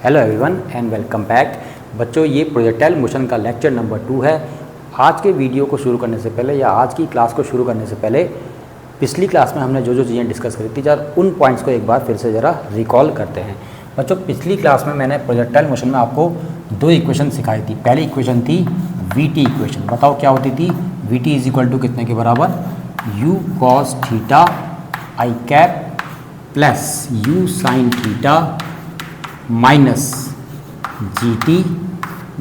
Hello everyone and welcome back. बच्चों, ये projectile motion का लेक्चर नंबर 2 है। आज के वीडियो को शुरू करने से पहले या आज की क्लास को शुरू करने से पहले पिछली क्लास में हमने जो चीज़ें डिस्कस करी थी जरा उन पॉइंट्स को एक बार फिर से ज़रा रिकॉल करते हैं। बच्चों, पिछली क्लास में मैंने प्रोजेक्टाइल मोशन में आपको 2 इक्वेशन सिखाई थी। पहली इक्वेशन थी वी टी इक्वेशन। बताओ क्या होती थी? V t is equal to कितने के बराबर? U cos theta i cap plus u sine theta minus g t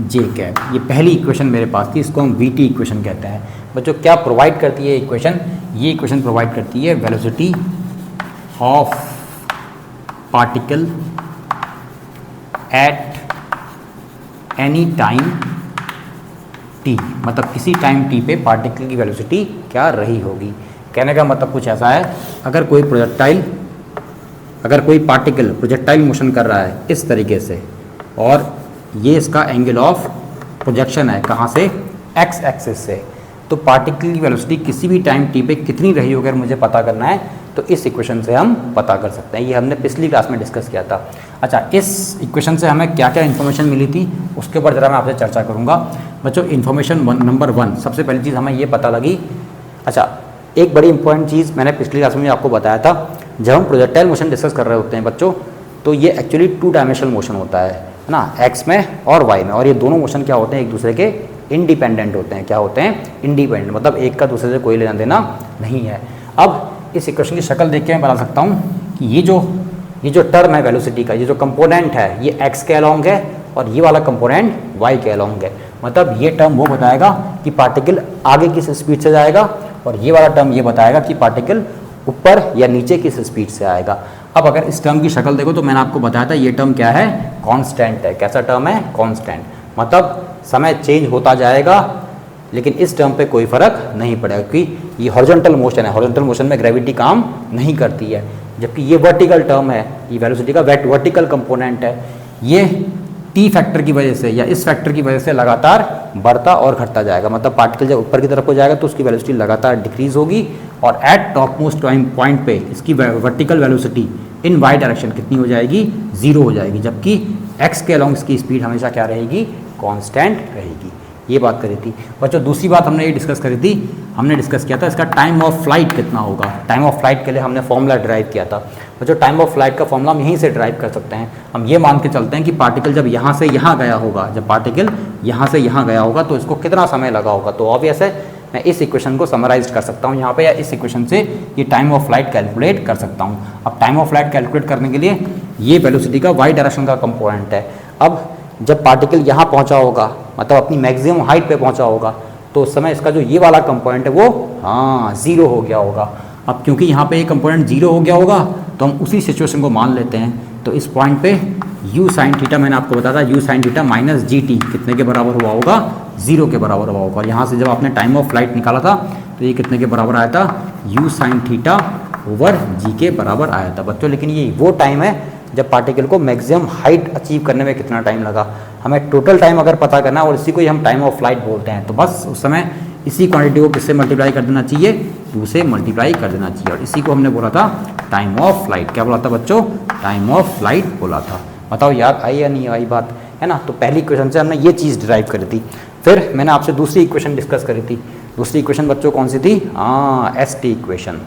j cap. ये पहली इक्वेशन मेरे पास थी, इसको हम वी टी इक्वेशन कहते हैं। बच्चों, क्या प्रोवाइड करती है इक्वेशन? ये इक्वेशन प्रोवाइड करती है velocity of particle at any time T, मतलब किसी टाइम टी पे पार्टिकल की वेलोसिटी क्या रही होगी। कहने का मतलब कुछ ऐसा है, अगर कोई पार्टिकल प्रोजेक्टाइल मोशन कर रहा है इस तरीके से और ये इसका एंगल ऑफ प्रोजेक्शन है, कहाँ से? एक्स एक्सिस से, तो पार्टिकल की वेलोसिटी किसी भी टाइम टी पे कितनी रही होगी अगर मुझे पता करना है तो इस इक्वेशन से हम पता कर सकते हैं। ये हमने पिछली क्लास में डिस्कस किया था। अच्छा, इस इक्वेशन से हमें क्या क्या इन्फॉर्मेशन मिली थी उसके ऊपर ज़रा मैं आपसे चर्चा करूँगा। बच्चों, इन्फॉर्मेशन नंबर 1, सबसे पहली चीज़ हमें ये पता लगी। अच्छा, एक बड़ी इंपॉर्टेंट चीज़ मैंने पिछली क्लास में आपको बताया था, जब हम प्रोजेक्टाइल मोशन डिस्कस कर रहे होते हैं बच्चों, तो ये एक्चुअली 2 डायमेंशनल मोशन होता है ना, एक्स में और वाई में। और ये दोनों मोशन क्या होते हैं? एक दूसरे के इंडिपेंडेंट होते हैं। क्या होते हैं? इंडिपेंडेंट, मतलब एक का दूसरे से कोई लेना देना नहीं है। अब इस इक्वेशन की शक्ल देख के मैं बता सकता हूँ कि ये जो टर्म है वेलोसिटी का, ये जो कंपोनेंट है ये एक्स के अलोंग है और ये वाला कंपोनेंट वाई के अलोंग है। मतलब ये टर्म वो बताएगा कि पार्टिकल आगे किस स्पीड से जाएगा और ये वाला टर्म ये बताएगा कि पार्टिकल ऊपर या नीचे किस स्पीड से आएगा। अब अगर इस टर्म की शक्ल देखो तो मैंने आपको बताया था ये टर्म क्या है? कांस्टेंट है। कैसा टर्म है? कांस्टेंट, मतलब समय चेंज होता जाएगा लेकिन इस टर्म पे कोई फर्क नहीं पड़ेगा क्योंकि ये हॉरिजॉन्टल मोशन है। हॉरिजॉन्टल मोशन में ग्रेविटी काम नहीं करती है, जबकि ये वर्टिकल टर्म है, ये वेलोसिटी का वर्टिकल कंपोनेंट है। ये टी फैक्टर की वजह से या इस फैक्टर की वजह से लगातार बढ़ता और घटता जाएगा। मतलब पार्टिकल जब ऊपर की तरफ हो जाएगा तो उसकी वेलोसिटी लगातार डिक्रीज होगी और एट टॉप मोस्ट पॉइंट पे इसकी vertical velocity in y direction कितनी हो जाएगी? 0 हो जाएगी, जबकि एक्स के अलोंग इसकी स्पीड हमेशा क्या रहेगी? कांस्टेंट रहेगी। ये बात करी थी बच्चों। दूसरी बात हमने ये डिस्कस करी थी, हमने डिस्कस किया था इसका टाइम ऑफ फ्लाइट कितना होगा। टाइम ऑफ फ्लाइट के लिए हमने फॉर्मूला ड्राइव किया था बच्चों। टाइम ऑफ फ्लाइट का फॉर्मूला हम यहीं से ड्राइव कर सकते हैं। हम ये मान के चलते हैं कि पार्टिकल जब यहाँ से यहाँ गया होगा, जब पार्टिकल यहाँ से यहाँ गया होगा तो इसको कितना समय लगा होगा। तो ऑब्वियस है मैं इस इक्वेशन को समराइज कर सकता हूँ यहाँ पे, या इस इक्वेशन से ये टाइम ऑफ फ्लाइट कैलकुलेट कर सकता हूँ। अब टाइम ऑफ फ्लाइट कैलकुलेट करने के लिए ये वेलोसिटी का वाई डायरेक्शन का कंपोनेंट है। अब जब पार्टिकल यहाँ पहुँचा होगा, मतलब अपनी मैक्सिमम हाइट पे पहुँचा होगा, तो उस समय इसका जो ये वाला कंपोनेंट है वो 0 हो गया होगा। अब क्योंकि यहाँ पे ये कंपोनेंट 0 हो गया होगा तो हम उसी सिचुएशन को मान लेते हैं। तो इस पॉइंट पे यू साइन थीटा, मैंने आपको बताया था you sine theta minus g T कितने के बराबर हुआ होगा? 0 के बराबर हुआ होगा। और यहाँ से जब आपने टाइम ऑफ फ्लाइट निकाला था तो ये कितने के बराबर आया था? यू साइन थीटा ओवर जी के बराबर आया था बच्चों। लेकिन ये वो टाइम है जब पार्टिकल को मैक्सिमम हाइट अचीव करने में कितना टाइम लगा। हमें टोटल टाइम अगर पता करना है और इसी को ही हम टाइम ऑफ फ्लाइट बोलते हैं, तो बस उस समय इसी क्वांटिटी को किससे मल्टीप्लाई कर देना चाहिए? 2 से मल्टीप्लाई कर देना चाहिए। और इसी को हमने बोला था टाइम ऑफ फ्लाइट। क्या बोला था बच्चों? टाइम ऑफ फ्लाइट बोला था। बताओ याद आई या नहीं आई बात, है ना? तो पहली इक्वेशन से हमने ये चीज़ डिराइव करी थी। फिर मैंने आपसे दूसरी इक्वेशन डिस्कस करी थी। दूसरी इक्वेशन बच्चों कौन सी थी? S T equation.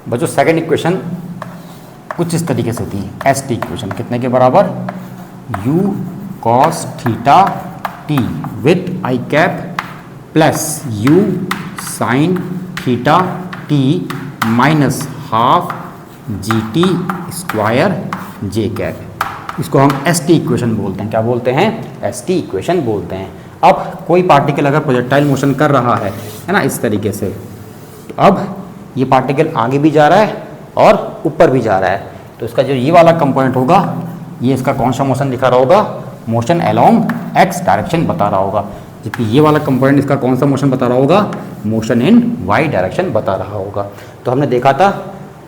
बच्चों, सेकेंड इक्वेशन कुछ इस तरीके से थी। एस टी इक्वेशन कितने के बराबर? U cos theta T with I cap plus u sine theta T minus half G T square J cap. इसको हम एस टी इक्वेशन बोलते हैं। क्या बोलते हैं? एस टी इक्वेशन बोलते हैं। अब कोई पार्टिकल अगर प्रोजेक्टाइल मोशन कर रहा है ना, इस तरीके से, तो अब ये पार्टिकल आगे भी जा रहा है और ऊपर भी जा रहा है, तो इसका जो ये वाला कंपोनेंट होगा ये इसका कौन सा मोशन दिखा रहा होगा? मोशन अलोंग एक्स डायरेक्शन बता रहा होगा। जबकि ये वाला कंपोनेंट इसका कौन सा मोशन बता रहा होगा? मोशन इन वाई डायरेक्शन बता रहा होगा। तो हमने देखा था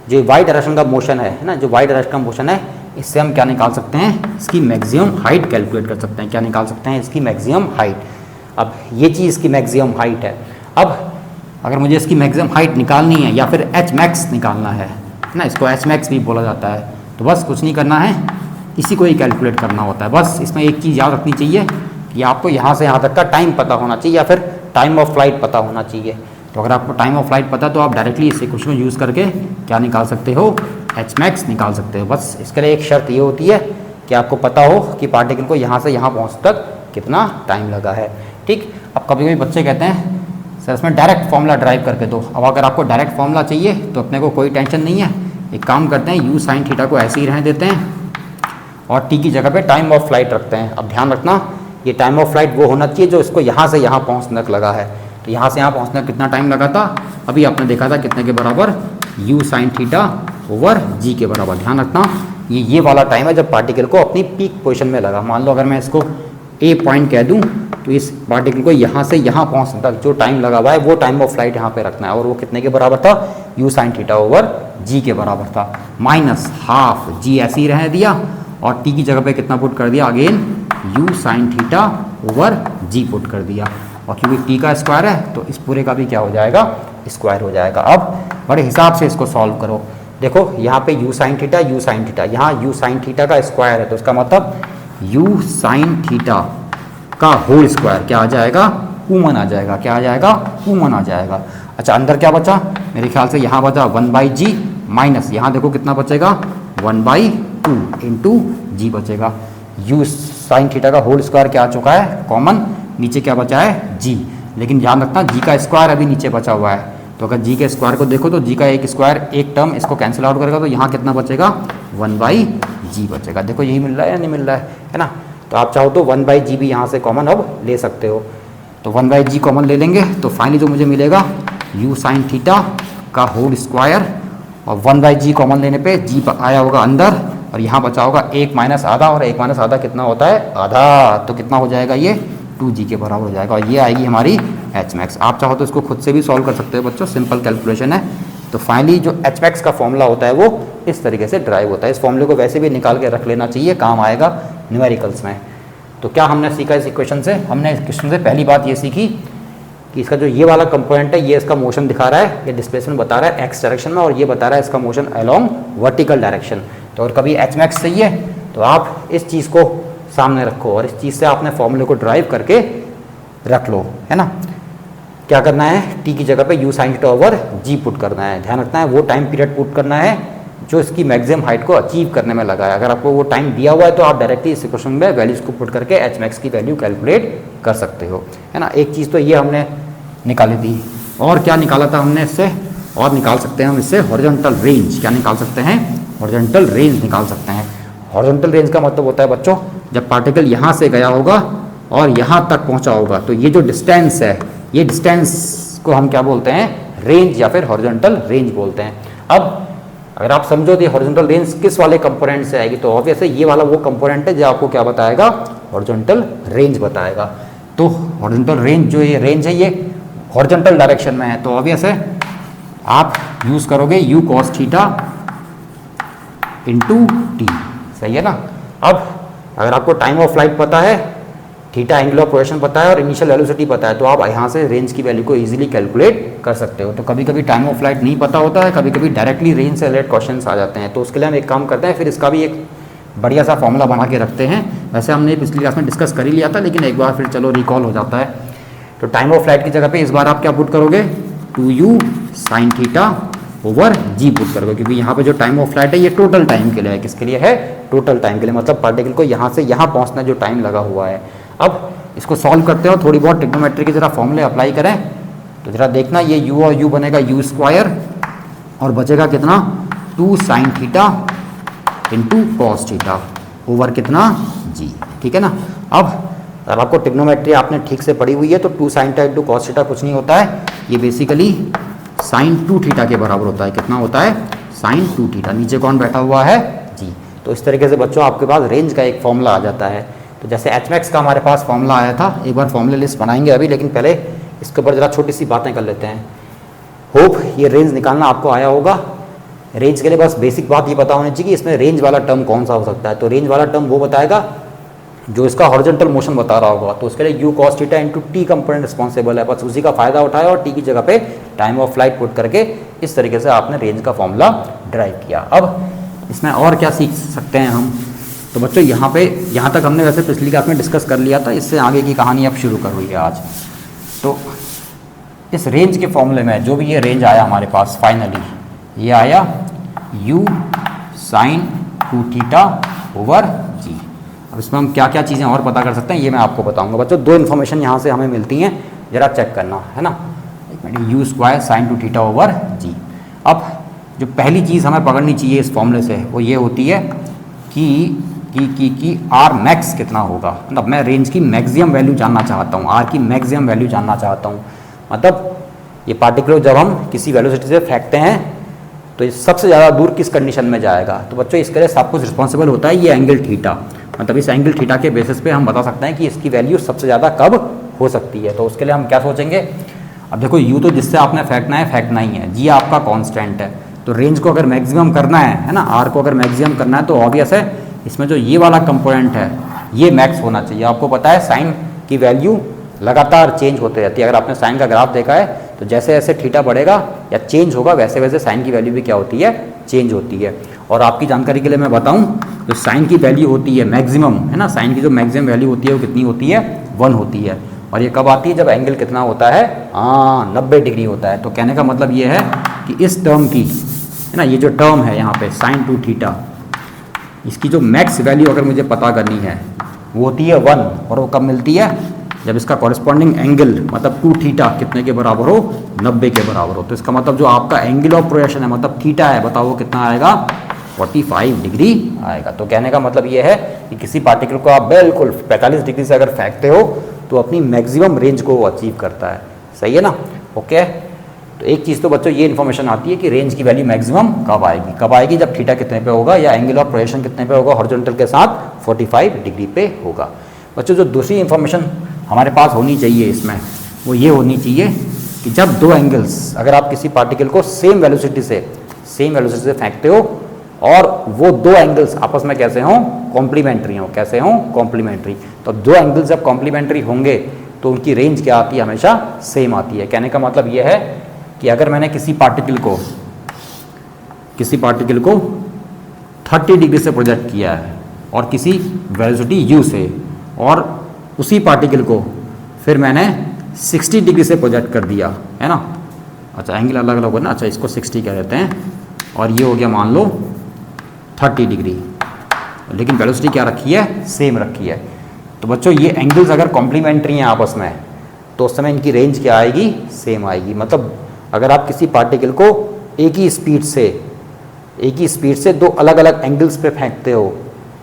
जो वाई डायरेक्शन का मोशन है ना, जो वाई डायरेक्शन का मोशन है, इससे हम क्या निकाल सकते हैं? इसकी मैक्सिमम हाइट कैलकुलेट कर सकते हैं। क्या निकाल सकते हैं? इसकी मैक्सिमम हाइट। अब ये चीज़ इसकी मैक्सिमम हाइट है। अब अगर मुझे इसकी मैक्सिमम हाइट निकालनी है या फिर एच मैक्स निकालना है ना, इसको एच मैक्स भी बोला जाता है, तो बस कुछ नहीं करना है, इसी को ही कैलकुलेट करना होता है। बस इसमें एक चीज़ याद रखनी चाहिए कि आपको यहाँ से यहाँ तक का टाइम पता होना चाहिए या फिर टाइम ऑफ फ्लाइट पता होना चाहिए। तो अगर आपको टाइम ऑफ फ्लाइट पता तो आप डायरेक्टली इस इक्वेशन को यूज़ करके क्या निकाल सकते हो, एच मैक्स निकाल सकते हो। बस इसके लिए एक शर्त ये होती है कि आपको पता हो कि पार्टिकल को यहाँ से यहाँ पहुँच तक कितना टाइम लगा है। ठीक, अब कभी कभी बच्चे कहते हैं सर इसमें डायरेक्ट फॉर्मूला ड्राइव करके दो। अब अगर आपको डायरेक्ट फॉर्मूला चाहिए तो अपने को कोई टेंशन नहीं है, एक काम करते हैं यू साइन थीटा को ऐसे ही रहने देते हैं और टी की जगह पे टाइम ऑफ फ्लाइट रखते हैं। अब ध्यान रखना ये टाइम ऑफ फ्लाइट वो होना चाहिए जो इसको यहाँ से यहाँ पहुँचने तक लगा है। तो यहाँ से यहाँ पहुँचने कितना टाइम लगा था, अभी आपने देखा था कितने के बराबर, यू साइन थीटा ओवर जी के बराबर। ध्यान रखना ये वाला टाइम है जब पार्टिकल को अपनी पीक पोजीशन में लगा। मान लो अगर मैं इसको ए पॉइंट कह दूं तो इस पार्टिकल को यहाँ से यहाँ पहुँचने तक जो टाइम लगा हुआ है वो टाइम ऑफ फ्लाइट यहाँ पे रखना है। और वो कितने के बराबर था, यू साइन थीटा ओवर जी के बराबर था, माइनस हाफ जी ऐसे ही रहने दिया और टी की जगह पे कितना पुट कर दिया, again u sine theta over g put कर दिया। और क्योंकि टी का स्क्वायर है तो इस पूरे का भी क्या हो जाएगा, स्क्वायर हो जाएगा। अब बड़े हिसाब से इसको सॉल्व करो। देखो यहाँ पे यू साइन थीटा, यहाँ यू साइन थीटा का स्क्वायर है तो इसका मतलब यू साइन थीटा का होल स्क्वायर क्या आ जाएगा, कॉमन आ जाएगा। क्या आ जाएगा, कॉमन आ जाएगा। अच्छा अंदर क्या बचा, मेरे ख्याल से यहाँ बचा 1/g माइनस यहाँ देखो कितना बचेगा 1/2 इंटू जी बचेगा। यू साइन थीटा का होल स्क्वायर क्या आ चुका है, कॉमन, नीचे क्या बचा है जी। लेकिन ध्यान रखना जी का स्क्वायर अभी नीचे बचा हुआ है। तो अगर जी के स्क्वायर को देखो तो जी का एक स्क्वायर एक टर्म इसको कैंसिल आउट करेगा तो यहाँ कितना बचेगा 1/g बचेगा। देखो यही मिल रहा है या नहीं मिल रहा है ना। तो आप चाहो तो 1/g भी यहाँ से कॉमन अब ले सकते हो। तो 1/g कॉमन ले लेंगे तो फाइनली जो मुझे मिलेगा यू साइन थीटा का होल स्क्वायर और 1/g कॉमन लेने पे जी आया होगा अंदर और यहाँ बचा होगा 1 माइनस आधा और 1 माइनस आधा कितना होता है, आधा। तो कितना हो जाएगा ये 2g के बराबर हो जाएगा और ये आएगी हमारी एच मैक्स। आप चाहो तो इसको खुद से भी सॉल्व कर सकते हो बच्चों, सिंपल कैलकुलेशन है। तो फाइनली जो एच मैक्स का फॉर्मूला होता है वो इस तरीके से ड्राइव होता है। इस फॉर्मूले को वैसे भी निकाल के रख लेना चाहिए, काम आएगा न्यूमेरिकल्स में। तो क्या हमने सीखा इस इक्वेशन से, हमने इस क्वेश्चन से पहली बात ये सीखी कि इसका जो ये वाला कंपोनेंट है ये इसका मोशन दिखा रहा है, ये डिस्प्लेसमेंट बता रहा है एक्स डायरेक्शन में और ये बता रहा है इसका मोशन अलोंग वर्टिकल डायरेक्शन। तो अगर कभी एच मैक्स चाहिए तो आप इस चीज़ को सामने रखो और इस चीज़ से आपने फॉर्मूले को ड्राइव करके रख लो, है ना। क्या करना है, टी की जगह पे u sine theta over g put करना है। ध्यान रखना है वो टाइम पीरियड पुट करना है जो इसकी मैक्सिमम हाइट को अचीव करने में लगा है। अगर आपको वो टाइम दिया हुआ है तो आप डायरेक्टली इस इक्वेशन में वैल्यूज को पुट करके एच मैक्स की वैल्यू कैलकुलेट कर सकते हो, है ना। एक चीज़ तो ये हमने निकाली थी। और क्या निकाला था हमने इससे, और निकाल सकते हैं हम इससे हॉरिजॉन्टल रेंज। क्या निकाल सकते हैं, हॉरिजॉन्टल रेंज निकाल सकते हैं। हॉरिजॉन्टल रेंज का मतलब होता है बच्चों जब पार्टिकल यहाँ से गया होगा और यहाँ तक पहुँचा होगा तो ये जो डिस्टेंस है, ये डिस्टेंस को हम क्या बोलते हैं, रेंज या फिर हॉरिजॉन्टल रेंज बोलते हैं। अब अगर आप समझो तो हॉरिजॉन्टल रेंज किस वाले कंपोनेंट से आएगी, तो ऑब्वियस है ये वाला वो कंपोनेंट है जो आपको क्या बताएगा, हॉरिजॉन्टल रेंज बताएगा। तो हॉरिजॉन्टल रेंज जो ये रेंज है ये हॉरिजॉन्टल डायरेक्शन में है, तो ऑब्वियस है आप यूज़ करोगे you cos theta into T, सही है ना। अब अगर आपको टाइम ऑफ फ्लाइट पता है, थीटा एंगल ऑफ रोटेशन पता है और इनिशियल वेलोसिटी पता है तो आप यहाँ से रेंज की वैल्यू को इजीली कैलकुलेट कर सकते हो। तो कभी कभी टाइम ऑफ फ्लाइट नहीं पता होता है, कभी कभी डायरेक्टली रेंज से रिलेटेड क्वेश्चंस आ जाते हैं, तो उसके लिए हम एक काम करते हैं, फिर इसका भी एक बढ़िया सा फॉर्मूला बना के रखते हैं। वैसे हमने पिछली क्लास में डिस्कस कर ही लिया था लेकिन एक बार फिर चलो रिकॉल हो जाता है। तो टाइम ऑफ फ्लाइट की जगह पे इस बार आप क्या पुट करोगे, 2u sign theta over g put करोगे, क्योंकि यहाँ पे जो टाइम ऑफ फ्लाइट है ये टोटल टाइम के लिए है। किसके लिए है, टोटल टाइम के लिए, मतलब पार्टिकल को यहाँ से यहाँ पहुँचना जो टाइम लगा हुआ है। अब इसको सॉल्व करते हो, थोड़ी बहुत ट्रिग्नोमेट्री की जरा फॉर्मूले अप्लाई करें तो जरा देखना ये u और u बनेगा यू स्क्वायर और बचेगा कितना 2 sine theta into cos theta over कितना g, ठीक है ना। अब आपको ट्रिग्नोमेट्री आपने ठीक से पढ़ी हुई है तो 2 sine theta into cos theta कुछ नहीं होता है, ये बेसिकली साइन 2 थीटा के बराबर होता है। कितना होता है, साइन 2 थीटा। नीचे कौन बैठा हुआ है, जी। तो इस तरीके से बच्चों आपके पास रेंज का एक फॉर्मूला आ जाता है। तो जैसे एच मैक्स का हमारे पास फॉर्मूला आया था, एक बार फॉर्मूले लिस्ट बनाएंगे अभी, लेकिन पहले इसके ऊपर ज़रा छोटी सी बातें कर लेते हैं। होप ये रेंज निकालना आपको आया होगा। रेंज के लिए बस बेसिक बात ये पता होनी चाहिए कि इसमें रेंज वाला टर्म कौन सा हो सकता है। तो रेंज वाला टर्म वो बताएगा जो इसका हॉरिजॉन्टल मोशन बता रहा होगा, तो उसके लिए you cos theta into T component responsible है। बस उसी का फायदा उठाया और टी की जगह पे टाइम ऑफ फ्लाइट पुट करके इस तरीके से आपने रेंज का फॉर्मूला ड्राइव किया। अब इसमें और क्या सीख सकते हैं हम, तो तो बच्चों यहाँ तक हमने वैसे पिछली क्लास में डिस्कस कर लिया था, इससे आगे की कहानी अब शुरू कर हुई है आज। तो इस रेंज के फॉर्मूले में जो भी ये रेंज आया हमारे पास फाइनली, ये आया u sin 2θ ओवर g। अब इसमें हम क्या क्या चीज़ें और पता कर सकते हैं ये मैं आपको बताऊंगा। बच्चों दो इन्फॉर्मेशन यहाँ से हमें मिलती हैं, जरा चेक करना है ना। u square sin 2θ over g। अब जो पहली चीज़ हमें पकड़नी चाहिए इस फॉर्मूले से वो ये होती है कि आर मैक्स कितना होगा। मतलब मैं रेंज की मैक्सिमम वैल्यू जानना चाहता हूँ, आर की मैक्सिमम वैल्यू जानना चाहता हूँ। मतलब ये पार्टिकुलर जब हम किसी वेलोसिटी से फेंकते हैं तो ये सबसे ज़्यादा दूर किस कंडीशन में जाएगा। तो बच्चों इसके लिए सब कुछ रिस्पॉन्सिबल होता है ये एंगल थीटा। मतलब इस एंगल थीटा के बेसिस पे हम बता सकते हैं कि इसकी वैल्यू सबसे ज़्यादा कब हो सकती है। तो उसके लिए हम क्या सोचेंगे, अब देखो यू तो जिससे आपने फेंकना ही है, जी आपका कॉन्स्टेंट है। तो रेंज को अगर मैक्सिमम करना है ना, आर को अगर मैक्सिमम करना है तो ऑब्वियस है इसमें जो ये वाला कंपोनेंट है ये मैक्स होना चाहिए। आपको पता है साइन की वैल्यू लगातार चेंज होते रहती है। अगर आपने साइन का ग्राफ देखा है तो जैसे जैसे थीटा बढ़ेगा या चेंज होगा वैसे वैसे साइन की वैल्यू भी क्या होती है, चेंज होती है। और आपकी जानकारी के लिए मैं बताऊं तो साइन की वैल्यू होती है मैक्सिमम, है ना, साइन की जो मैक्सिमम वैल्यू होती है वो कितनी होती है, 1 होती है। और ये कब आती है, जब एंगल कितना होता है, 90 डिग्री होता है। तो कहने का मतलब ये है कि इस टर्म की, है ना, ये जो टर्म है यहाँ पे sin 2θ, इसकी जो मैक्स वैल्यू अगर मुझे पता करनी है वो होती है 1। और वो कब मिलती है, जब इसका कॉरेस्पॉन्डिंग एंगल मतलब 2θ कितने के बराबर हो, 90 के बराबर हो। तो इसका मतलब जो आपका एंगल ऑफ प्रोजेक्शन है मतलब थीटा है, बताओ वो कितना आएगा, 45 डिग्री आएगा। तो कहने का मतलब ये है कि किसी पार्टिकल को आप बिल्कुल 45 डिग्री से अगर फेंकते हो तो अपनी मैक्सिमम रेंज को वो अचीव करता है। सही है ना, ओके। तो एक चीज़ तो बच्चों ये इन्फॉर्मेशन आती है कि रेंज की वैल्यू मैक्सिमम कब आएगी, जब थीटा कितने पे होगा या एंगल ऑफ प्रोजेक्शन कितने पे होगा, हॉरिजॉन्टल के साथ 45 डिग्री पे होगा। बच्चों जो दूसरी इन्फॉर्मेशन हमारे पास होनी चाहिए इसमें वो ये होनी चाहिए कि जब दो एंगल्स, अगर आप किसी पार्टिकल को सेम वेलोसिटी से फेंकते हो और वो दो एंगल्स आपस में कैसे हों, कॉम्प्लीमेंट्री हों। कैसे हों, कॉम्प्लीमेंट्री। तो दो एंगल्स जब कॉम्प्लीमेंट्री होंगे तो उनकी रेंज क्या आती है, हमेशा सेम आती है। कहने का मतलब ये है कि अगर मैंने किसी पार्टिकल को 30 डिग्री से प्रोजेक्ट किया है और किसी वेलोसिटी u से, और उसी पार्टिकल को फिर मैंने 60 डिग्री से प्रोजेक्ट कर दिया, है ना। अच्छा एंगल अलग अलग होगा ना, अच्छा इसको 60 कह देते हैं और ये हो गया मान लो 30 डिग्री, लेकिन वेलोसिटी क्या रखी है, सेम रखी है। तो बच्चों ये एंगल्स अगर कॉम्प्लीमेंट्री हैं आपस में तो उस समय इनकी रेंज क्या आएगी, सेम आएगी। मतलब अगर आप किसी पार्टिकल को एक ही स्पीड से दो अलग अलग एंगल्स पे फेंकते हो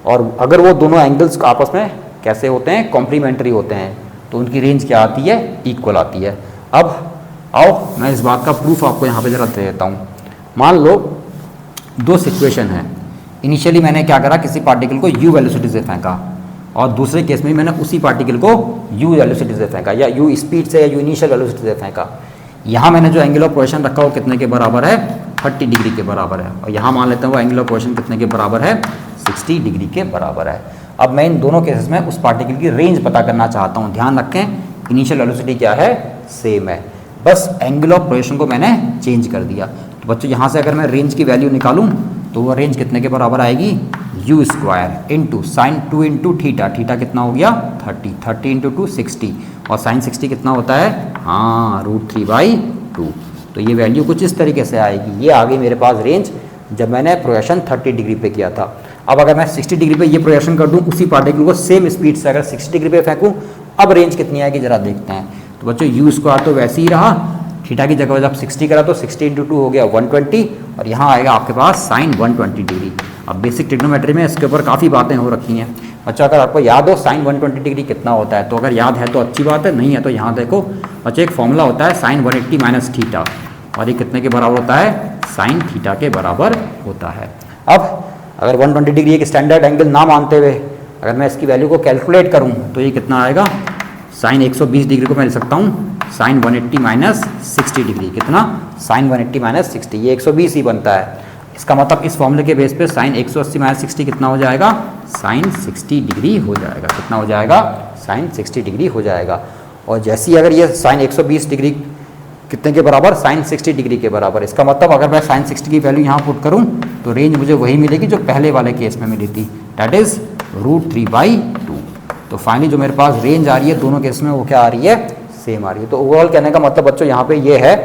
और अगर वो दोनों एंगल्स आपस में कैसे होते हैं, कॉम्प्लीमेंट्री होते हैं, तो उनकी रेंज क्या आती है, इक्वल आती है। अब आओ मैं इस बात का प्रूफ आपको यहाँ पे जरा दे देता हूँ। मान लो दो सिचुएशन है। इनिशियली मैंने क्या करा, किसी पार्टिकल को u वेलोसिटी से फेंका और दूसरे केस में मैंने उसी पार्टिकल को u वेलोसिटी से फेंका या u स्पीड से या u इनिशियल वेलोसिटी से फेंका। यहाँ मैंने जो एंगल ऑफ पोजीशन रखा वो कितने के बराबर है, 30 डिग्री के बराबर है। और यहाँ मान लेते हैं वो एंगल ऑफ पोजीशन कितने के बराबर है, 60 डिग्री के बराबर है। अब मैं इन दोनों केसेस में उस पार्टिकल की रेंज पता करना चाहता हूँ। ध्यान रखें इनिशियल वेलोसिटी क्या है, सेम है, बस एंगल ऑफ पोजीशन को मैंने चेंज कर दिया। तो बच्चों यहाँ से अगर मैं रेंज की वैल्यू निकालूँ तो वो रेंज कितने के बराबर आएगी, u square into sine 2 into theta, theta कितना हो गया 30 इंटू 2 60 और साइन 60 कितना होता है, √3/2। तो ये वैल्यू कुछ इस तरीके से आएगी। ये आ गई मेरे पास रेंज जब मैंने प्रोजेक्शन 30 डिग्री पे किया था। अब अगर मैं 60 डिग्री पे ये प्रोजेक्शन कर दूं उसी पार्टिकल को सेम स्पीड से अगर 60 डिग्री पे फेंकूं, अब रेंज कितनी आएगी जरा देखते हैं। तो बच्चों u स्क्वायर तो वैसे ही रहा, थीटा की जगह जब 60 करा तो 60 इंटू 2 हो गया 120 और यहाँ आएगा आपके पास साइन 120 डिग्री। अब बेसिक ट्रिग्नोमेट्री में इसके ऊपर काफ़ी बातें हो रखी हैं बच्चों। अगर आपको याद हो साइन 120 डिग्री कितना होता है, तो अगर याद है तो अच्छी बात है, नहीं है तो यहाँ देखो बच्चों एक फॉर्मूला होता है साइन 180 माइनस थीटा और ये कितने के बराबर होता है, साइन थीटा के बराबर होता है। अब अगर 120 डिग्री एक स्टैंडर्ड एंगल ना मानते हुए अगर मैं इसकी वैल्यू को कैलकुलेट करूँ तो ये कितना आएगा, साइन 120 डिग्री को मैं लिख सकता हूँ साइन 180 माइनस 60 डिग्री। कितना, साइन 180 माइनस 60, ये 120 ही बनता है। इसका मतलब इस फॉर्मूले के बेस पे साइन 180 माइनस 60 कितना हो जाएगा, साइन 60 डिग्री हो जाएगा। कितना हो जाएगा, साइन 60 डिग्री हो जाएगा। और जैसे ही अगर ये साइन 120 डिग्री कितने के बराबर, साइन 60 डिग्री के बराबर। इसका मतलब अगर मैं साइन 60 की वैल्यू यहाँ पुट करूँ तो रेंज मुझे वही मिलेगी जो पहले वाले केस में मिली थी, दैट इज √3/2। तो फाइनली जो मेरे पास रेंज आ रही है दोनों केस में वो क्या आ रही है, सेम आ रही है। तो ओवरऑल कहने का मतलब बच्चों यहाँ पे ये है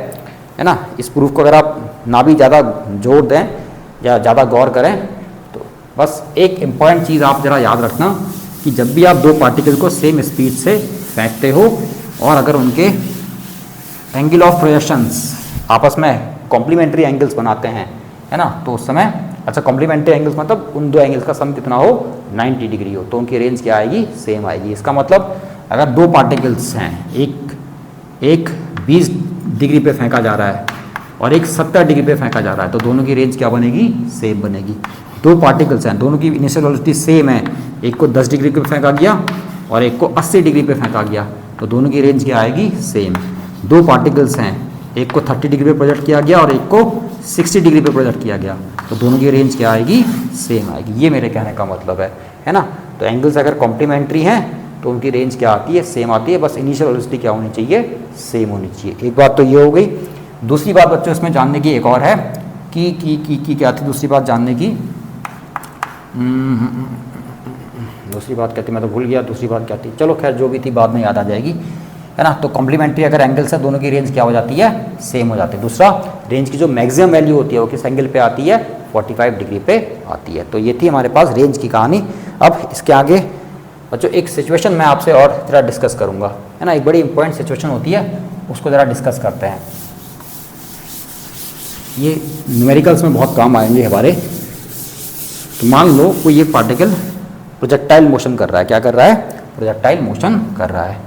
ना, इस प्रूफ को अगर आप ना भी ज़्यादा जोर दें या ज़्यादा गौर करें तो बस एक इम्पॉर्टेंट चीज़ आप ज़रा याद रखना कि जब भी आप दो पार्टिकल को सेम स्पीड से फेंकते हो और अगर उनके एंगल ऑफ प्रोजेक्शंस आपस में कॉम्प्लीमेंट्री एंगल्स बनाते हैं, है ना, तो उस समय अच्छा कॉम्प्लीमेंट्री एंगल्स मतलब उन दो एंगल्स का सम कितना हो, 90 डिग्री हो, तो उनकी रेंज क्या आएगी, सेम आएगी। इसका मतलब अगर दो पार्टिकल्स हैं, एक 20 डिग्री पे फेंका जा रहा है और एक 70 डिग्री पे फेंका जा रहा है, तो दोनों की रेंज क्या बनेगी, सेम बनेगी। दो पार्टिकल्स हैं, दोनों की इनिशियल वेलोसिटी सेम है, एक को 10 डिग्री पे फेंका गया और एक को 80 डिग्री पे फेंका गया, तो दोनों की रेंज क्या आएगी, सेम। दो पार्टिकल्स हैं, एक को 30 डिग्री पे प्रोजेक्ट किया गया और एक को 60 डिग्री पे प्रोजेक्ट किया गया, तो दोनों की रेंज क्या आएगी, सेम आएगी। ये मेरे कहने का मतलब है ना। तो एंगल्स अगर कॉम्प्लीमेंट्री हैं तो उनकी रेंज क्या आती है, सेम आती है, बस इनिशियल वेलोसिटी क्या होनी चाहिए, सेम होनी चाहिए। एक बात तो ये हो गई। दूसरी बात बच्चों इसमें जानने की एक और है कि क्या थी दूसरी बात जानने की, दूसरी बात क्या थी, मैं तो भूल गया दूसरी बात क्या थी, चलो खैर जो भी थी बाद में याद आ जाएगी, है ना। तो कॉम्प्लीमेंट्री अगर एंगल्स है दोनों की रेंज क्या हो जाती है, सेम हो जाती है। दूसरा, रेंज की जो मैक्सिमम वैल्यू होती है वो किस एंगल पे आती है, 45 डिग्री पे आती है। तो ये थी हमारे पास रेंज की कहानी। अब इसके आगे बच्चों एक सिचुएशन मैं आपसे और ज़रा डिस्कस करूँगा, है ना, एक बड़ी इंपॉर्टेंट सिचुएशन होती है, उसको ज़रा डिस्कस करते हैं। ये न्यूमेरिकल्स में बहुत काम आएंगे हमारे। तो मान लो कोई ये पार्टिकल प्रोजेक्टाइल मोशन कर रहा है, क्या कर रहा है, प्रोजेक्टाइल मोशन कर रहा है।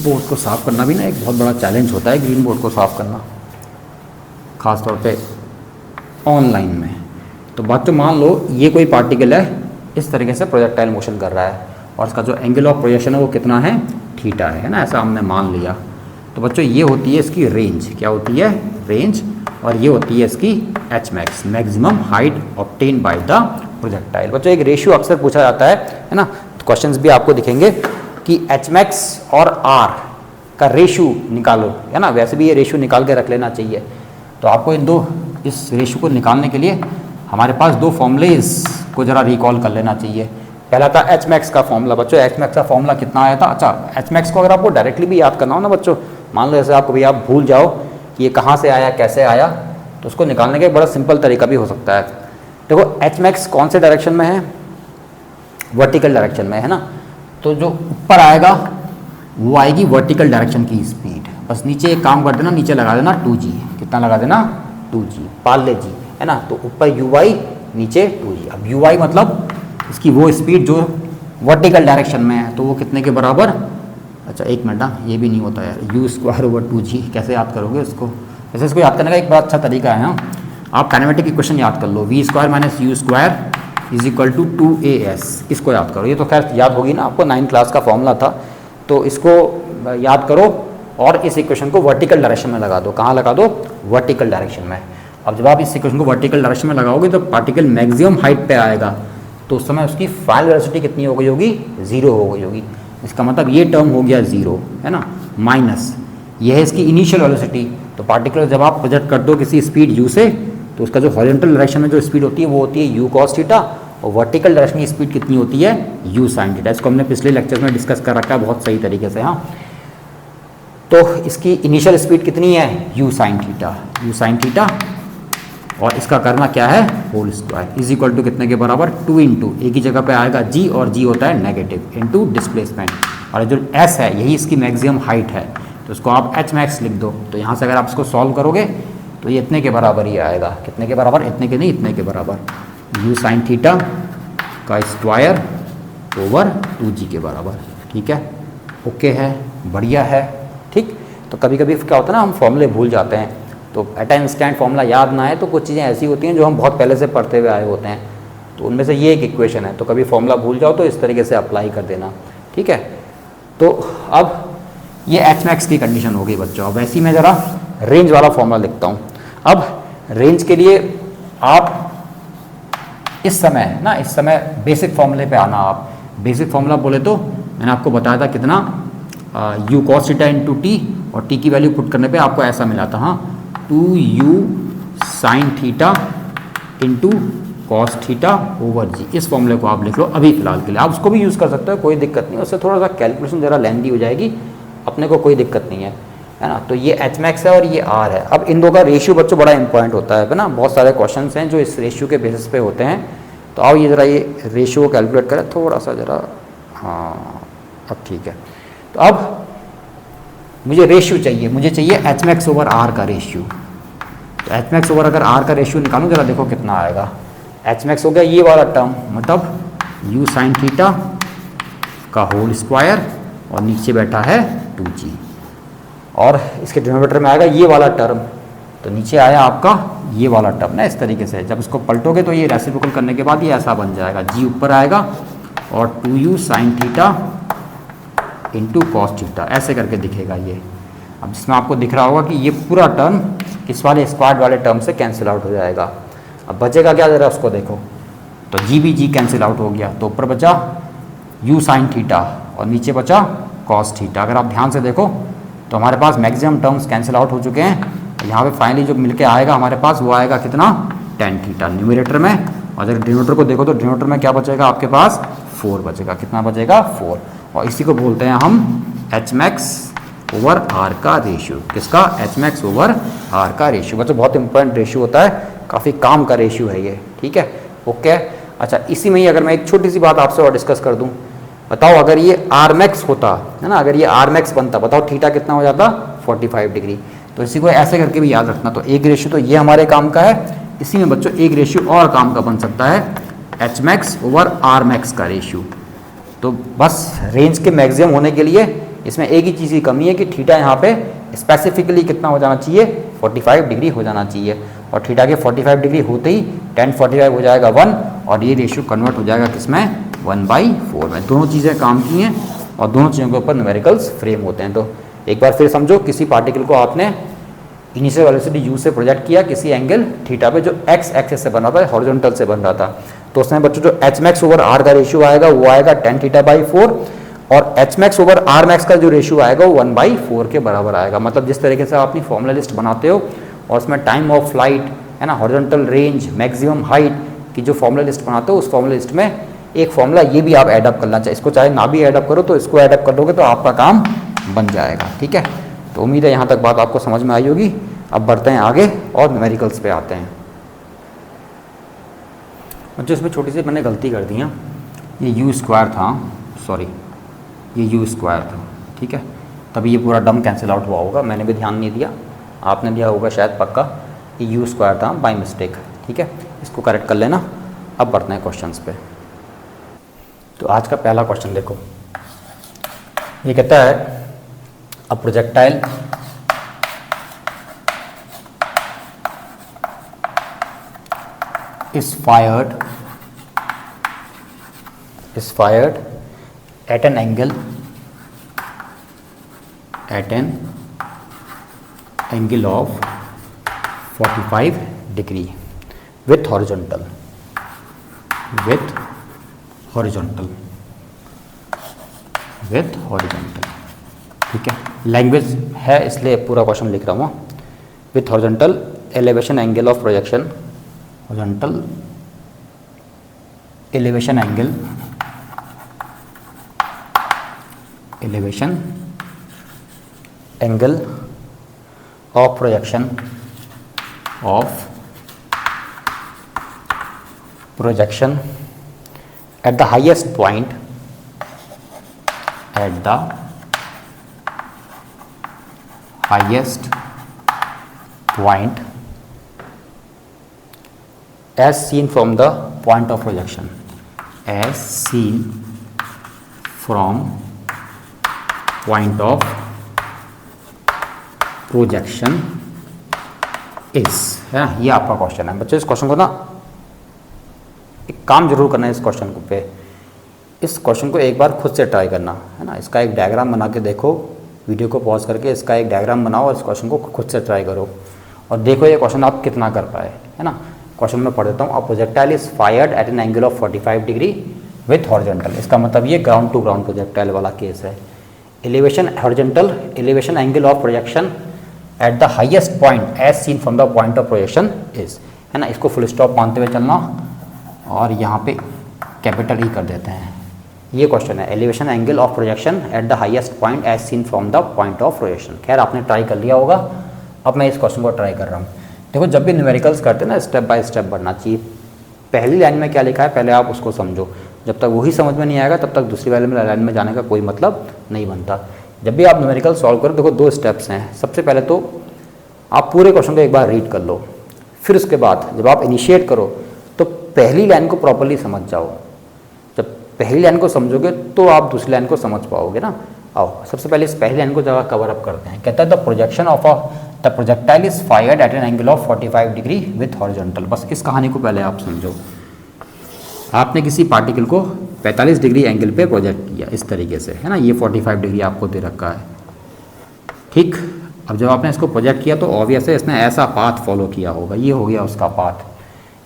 बोर्ड को साफ करना भी ना एक बहुत बड़ा चैलेंज होता है, ग्रीन बोर्ड को साफ करना, खास तौर पे ऑनलाइन में। तो बच्चों मान लो ये कोई पार्टिकल है, इस तरीके से प्रोजेक्टाइल मोशन कर रहा है और इसका जो एंगल ऑफ प्रोजेक्शन है वो कितना है, थीटा है ना, ऐसा हमने मान लिया। तो बच्चों ये होती है इसकी रेंज, क्या होती है, रेंज, और ये होती है इसकी H max, maximum height obtain by the projectile. बच्चों एक रेशियो अक्सर पूछा जाता है ना, तो क्वेश्चंस भी आपको दिखेंगे कि एच मैक्स और आर का रेशियो निकालो, है ना। वैसे भी ये रेशियो निकाल के रख लेना चाहिए। तो आपको इस रेशियो को निकालने के लिए हमारे पास दो फॉर्मूलेज को ज़रा रिकॉल कर लेना चाहिए। पहला था एच मैक्स का फॉर्मूला। बच्चों एच मैक्स का फॉर्मूला कितना आया था, अच्छा एच मैक्स को अगर आपको डायरेक्टली भी याद करना हो ना बच्चों, मान लो जैसे आपको भी आप भूल जाओ कि ये कहाँ से आया, कैसे आया, तो उसको निकालने का एक बड़ा सिंपल तरीका भी हो सकता है। देखो एच मैक्स कौन से डायरेक्शन में है, वर्टिकल डायरेक्शन में, है ना। तो जो ऊपर आएगा वो आएगी वर्टिकल डायरेक्शन की स्पीड। बस नीचे एक काम कर देना, नीचे लगा देना 2g, कितना लगा देना, 2g, पाल ले जी, है ना। तो ऊपर uy, नीचे 2g। अब uy मतलब इसकी वो स्पीड जो वर्टिकल डायरेक्शन में है, तो वो कितने के बराबर, अच्छा एक मिनट, ये भी नहीं होता यार, u²/2g कैसे याद करोगे उसको। वैसे इसको याद करने का एक बड़ा अच्छा तरीका है, आप काइनेमेटिक इक्वेशन याद कर लो, v² - u² = 2as, इसको याद करो। ये तो खैर याद होगी ना आपको, 9th क्लास का फॉर्मूला था, तो इसको याद करो और इस इक्वेशन को वर्टिकल डायरेक्शन में लगा दो। कहाँ लगा दो, वर्टिकल डायरेक्शन में। अब जब आप इस इक्वेशन को वर्टिकल डायरेक्शन में लगाओगे तो पार्टिकल मैक्सिमम हाइट पे आएगा, तो उस समय उसकी फाइनल वेलोसिटी कितनी हो गई होगी, 0 हो गई होगी। इसका मतलब ये टर्म हो गया 0, है ना, माइनस ये है इसकी इनिशियल वेलोसिटी। तो पार्टिकल जब आप प्रोजेक्ट कर दो किसी स्पीड u से, तो उसका जो हॉरिजॉन्टल डायरेक्शन में जो स्पीड होती है वो होती है u cos थीटा, और वर्टिकल डायरेक्शन की स्पीड कितनी होती है, u sin थीटा। इसको हमने पिछले लेक्चर में डिस्कस कर रखा है बहुत सही तरीके से। हाँ, तो इसकी इनिशियल स्पीड कितनी है, u sin थीटा, और इसका करना क्या है, whole square is equal to कितने के बराबर, 2 इंटू एक ही जगह पे आएगा g, और g होता है नेगेटिव, इंटू डिस्प्लेसमेंट, और जो s है यही इसकी मैक्सिमम हाइट है, तो इसको आप h मैक्स लिख दो। तो यहाँ से अगर आप इसको सॉल्व करोगे तो ये इतने के बराबर ही आएगा, कितने के बराबर, इतने के नहीं, इतने के बराबर, u sin थीटा का स्क्वायर ओवर 2g के बराबर। ठीक है, ओके है, बढ़िया है। ठीक, तो कभी कभी क्या होता है ना, हम फॉर्मूले भूल जाते हैं, तो एट एन इंस्टेंट फॉर्मूला याद ना आए तो कुछ चीज़ें ऐसी होती हैं जो हम बहुत पहले से पढ़ते हुए आए होते हैं, तो उनमें से ये एक इक्वेशन है। तो कभी फॉर्मूला भूल जाओ तो इस तरीके से अप्लाई कर देना। ठीक है, तो अब ये एच मैक्स की कंडीशन हो गई बच्चों। अब वैसे ही मैं ज़रा रेंज वाला फॉर्मूला लिखता हूँ। अब रेंज के लिए आप इस समय बेसिक फॉर्मूले पे आना। आप बेसिक फॉर्मूला बोले तो मैंने आपको बताया था कितना, u cos theta into T, और टी की वैल्यू पुट करने पे आपको ऐसा मिला था, हाँ, 2u sin theta into cos theta over g. इस फॉर्मूले को आप लिख लो अभी फिलहाल के लिए, आप उसको भी यूज़ कर सकते हो, कोई दिक्कत नहीं, उससे थोड़ा सा कैलकुलेशन ज़रा लेंदी हो जाएगी, अपने को कोई दिक्कत नहीं है ना। तो ये एच मैक्स है और ये आर है। अब इन दो का रेशियो बच्चों बड़ा इंपॉर्टेंट होता है ना, बहुत सारे क्वेश्चन हैं जो इस रेशियो के बेसिस पे होते हैं। तो आओ ये ज़रा ये रेशियो को कैलकुलेट करें थोड़ा सा ज़रा, हाँ अब ठीक है। तो अब मुझे रेशियो चाहिए, मुझे चाहिए एच मैक्स ओवर आर का रेशियो। तो एच मैक्स ओवर अगर आर का रेशियो निकालूँ जरा देखो कितना आएगा। एच मैक्स हो गया ये वाला टर्म, मतलब यू साइन थीटा का होल स्क्वायर और नीचे बैठा है 2g, और इसके डिनोमिनेटर में आएगा ये वाला टर्म, तो नीचे आया आपका ये वाला टर्म ना। इस तरीके से जब इसको पलटोगे तो ये रेसिप्रोकल करने के बाद ये ऐसा बन जाएगा, g ऊपर आएगा और 2u sine theta into cos theta, ऐसे करके दिखेगा ये। अब जिसमें आपको दिख रहा होगा कि ये पूरा टर्म इस वाले स्क्वायर वाले टर्म से कैंसिल आउट हो जाएगा। अब बचेगा क्या, जरा उसको देखो, तो जी भी जी कैंसिल आउट हो गया, तो ऊपर बचा u साइन थीटा और नीचे बचा कॉस थीटा। अगर आप ध्यान से देखो तो हमारे पास मैक्सिमम टर्म्स कैंसिल आउट हो चुके हैं। यहाँ पे फाइनली जो मिलके आएगा हमारे पास वो आएगा कितना, tan थीटा न्यूमरेटर में, और अगर डिनोमिनेटर को देखो तो डिनोमिनेटर में क्या बचेगा आपके पास, 4 बचेगा। कितना बचेगा, 4। और इसी को बोलते हैं हम एच मैक्स ओवर आर का रेशियो। किसका, एच मैक्स ओवर आर का रेशियो। बच्चों बहुत इंपॉर्टेंट रेशियो होता है, काफ़ी काम का रेशियो है ये, ठीक है, ओके। अच्छा, इसी में ही अगर मैं एक छोटी सी बात आपसे और डिस्कस कर दूं, बताओ अगर ये आर मैक्स होता है ना, अगर ये आर मैक्स बनता, बताओ थीटा कितना हो जाता, 45 डिग्री। तो इसी को ऐसे करके भी याद रखना। तो एक रेशियो तो ये हमारे काम का है, इसी में बच्चों एक रेशियो और काम का बन सकता है, H max over R max का रेशियो। तो बस रेंज के मैक्सिमम होने के लिए इसमें एक ही चीज़ की कमी है कि थीटा यहाँ पे स्पेसिफिकली कितना हो जाना चाहिए, 45 डिग्री हो जाना चाहिए। और थीटा के 45 डिग्री होते ही tan 45 हो जाएगा 1, और ये रेशियो कन्वर्ट हो जाएगा किसमें, 1/4 में। दोनों चीज़ें काम की हैं और दोनों चीज़ों के ऊपर न्यूमेरिकल्स फ्रेम होते हैं। तो एक बार फिर समझो, किसी पार्टिकल को आपने इनिशियल वेलोसिटी u से प्रोजेक्ट किया किसी एंगल थीटा पे जो x एक्सिस से बन रहा था, हॉरिजॉन्टल से बन रहा था, तो उसमें बच्चों जो एच मैक्स ओवर आर का रेशियो आएगा वो आएगा tan θ/4, और H max over R max का जो रेशियो आएगा वो 1/4 के बराबर आएगा। मतलब जिस तरीके से आप अपनी फॉर्मूला लिस्ट बनाते हो और उसमें टाइम ऑफ फ्लाइट है ना, हॉरिजॉन्टल रेंज, मैक्सिमम हाइट की जो फॉर्मूला लिस्ट बनाते हो, उस फॉर्मूला लिस्ट में एक फॉर्मूला ये भी आप एडअप करना चाहिए। इसको चाहे ना भी एडअप करो तो इसको एडअप कर दोगे तो आपका काम बन जाएगा, ठीक है। तो उम्मीद है यहाँ तक बात आपको समझ में आई होगी। अब बढ़ते हैं आगे और न्यूमेरिकल्स पे आते हैं। बच्चों इसमें छोटी सी मैंने गलती कर दी है, ये यू स्क्वायर था, सॉरी ये यू स्क्वायर था, ठीक है, तभी ये पूरा डम कैंसिल आउट हुआ होगा, मैंने भी ध्यान नहीं दिया, आपने दिया होगा शायद पक्का, ये यू स्क्वायर था बाय मिस्टेक, ठीक है, इसको करेक्ट कर लेना। अब बढ़ते हैं क्वेश्चंस पे। तो आज का पहला क्वेश्चन देखो, ये कहता है a projectile is fired at an angle of 45 degree with horizontal, ठीक है। लैंग्वेज है इसलिए पूरा क्वेश्चन लिख रहा हूँ। With horizontal elevation angle of projection, horizontal elevation angle of projection at the highest point as seen from the point of projection, is, है ना, ये आपका क्वेश्चन है। बच्चों इस क्वेश्चन को ना एक काम जरूर करना है, इस क्वेश्चन को पे, इस क्वेश्चन को एक बार खुद से ट्राई करना है ना। इसका एक डायग्राम बना के देखो, वीडियो को पॉज करके इसका एक डायग्राम बनाओ और इस क्वेश्चन को खुद से ट्राई करो और देखो ये क्वेश्चन आप कितना कर पाए, है ना। क्वेश्चन में पढ़ देता हूँ। A projectile is fired at an angle of 45 degree with horizontal, इसका मतलब ये ग्राउंड टू ग्राउंड प्रोजेक्टाइल वाला केस है। Elevation horizontal elevation angle of projection at the highest point as seen from the point of projection is, है ना। इसको full stop मानते हुए चलना, और यहाँ पे कैपिटल ई कर देते हैं। ये क्वेश्चन है, elevation angle of projection at the highest point as seen from the point of projection. खैर आपने ट्राई कर लिया होगा, अब मैं इस क्वेश्चन को ट्राई कर रहा हूँ। देखो जब भी न्यूमेरिकल्स करते हैं ना, स्टेप बाय स्टेप बढ़ना चाहिए। पहली लाइन में क्या लिखा है पहले आप उसको समझो, जब तक वही समझ में नहीं आएगा तब तक दूसरी वाले में लाइन में जाने का कोई मतलब नहीं बनता। जब भी आप न्यूमेरिकल सॉल्व करो, देखो 2 स्टेप्स हैं। सबसे पहले तो आप पूरे क्वेश्चन को एक बार रीड कर लो, फिर उसके बाद जब आप इनिशिएट करो तो पहली लाइन को प्रॉपर्ली समझ जाओ। जब पहली लाइन को समझोगे तो आप दूसरी लाइन को समझ पाओगे ना। आओ सबसे पहले इस पहली लाइन को जगह कवर अप करते हैं। कहता है the projection of the projectile is fired at an angle of 45 degree with horizontal. बस इस कहानी को पहले आप समझो। आपने किसी पार्टिकल को 45 डिग्री एंगल पे प्रोजेक्ट किया इस तरीके से, है ना। ये 45 डिग्री आपको दे रखा है, ठीक। अब जब आपने इसको प्रोजेक्ट किया तो ऑब्वियस है इसने ऐसा पाथ फॉलो किया होगा। ये हो गया उसका पाथ।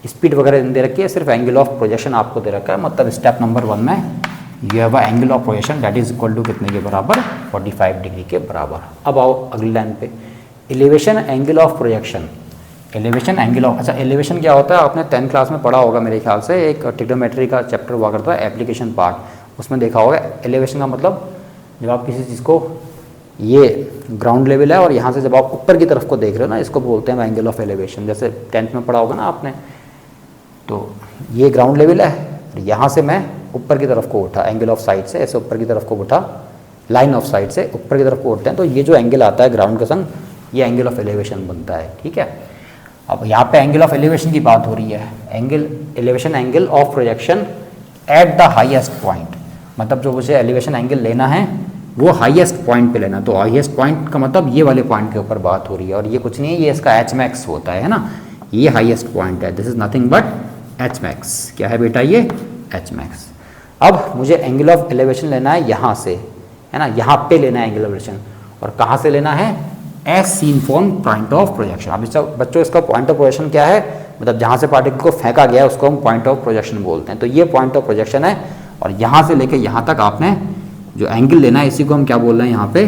स्पीड वगैरह दे रखी है, सिर्फ एंगल ऑफ प्रोजेक्शन आपको दे रखा है। मतलब स्टेप नंबर 1 में you have a angle of projection that is equal to कितने के बराबर, 45 डिग्री के बराबर। अब आओ अगली लाइन पे, elevation angle of projection. Elevation angle of, अच्छा एलिवेशन क्या होता है आपने 10th क्लास में पढ़ा होगा मेरे ख्याल से, एक ट्रिग्नोमेट्री का चैप्टर हुआ करता है एप्लीकेशन पार्ट, उसमें देखा होगा। एलिवेशन का मतलब जब आप किसी चीज़ को, ये ग्राउंड लेवल है और यहाँ से जब आप ऊपर की तरफ को देख रहे हो ना, इसको बोलते हैं एंगल ऑफ एलिवेशन। जैसे 10th में पढ़ा होगा ना आपने, तो ये ग्राउंड लेवल है, यहाँ से मैं ऊपर की तरफ को उठा, एंगल ऑफ साइड से ऐसे ऊपर की तरफ को उठा, लाइन ऑफ साइड से ऊपर की तरफ को उठते हैं, तो ये जो एंगल आता है ग्राउंड के संग, ये एंगल ऑफ एलिवेशन बनता है, ठीक है। अब यहाँ पे एंगल ऑफ एलिवेशन की बात हो रही है। Angle elevation angle of projection at the highest point, मतलब जो मुझे एलिवेशन एंगल लेना है वो हाईएस्ट पॉइंट पे लेना। तो हाईएस्ट पॉइंट का मतलब ये वाले पॉइंट के ऊपर बात हो रही है, और ये कुछ नहीं है, ये इसका एच मैक्स होता है ना। ये हाईएस्ट पॉइंट है, this is nothing but H max. क्या है बेटा ये, एच मैक्स। अब मुझे एंगल ऑफ एलिवेशन लेना है यहाँ से, है ना, यहाँ पे लेना है एंगल ऑफ एलिवेशन। और कहाँ से लेना है, as seen from point of projection. अब बच्चों इसका पॉइंट ऑफ प्रोजेक्शन क्या है, मतलब जहाँ से पार्टिकल को फेंका गया है उसको हम पॉइंट ऑफ प्रोजेक्शन बोलते हैं। तो ये पॉइंट ऑफ प्रोजेक्शन है, और यहाँ से लेके यहाँ तक आपने जो एंगल लेना है इसी को हम क्या बोल रहे हैं यहाँ पे,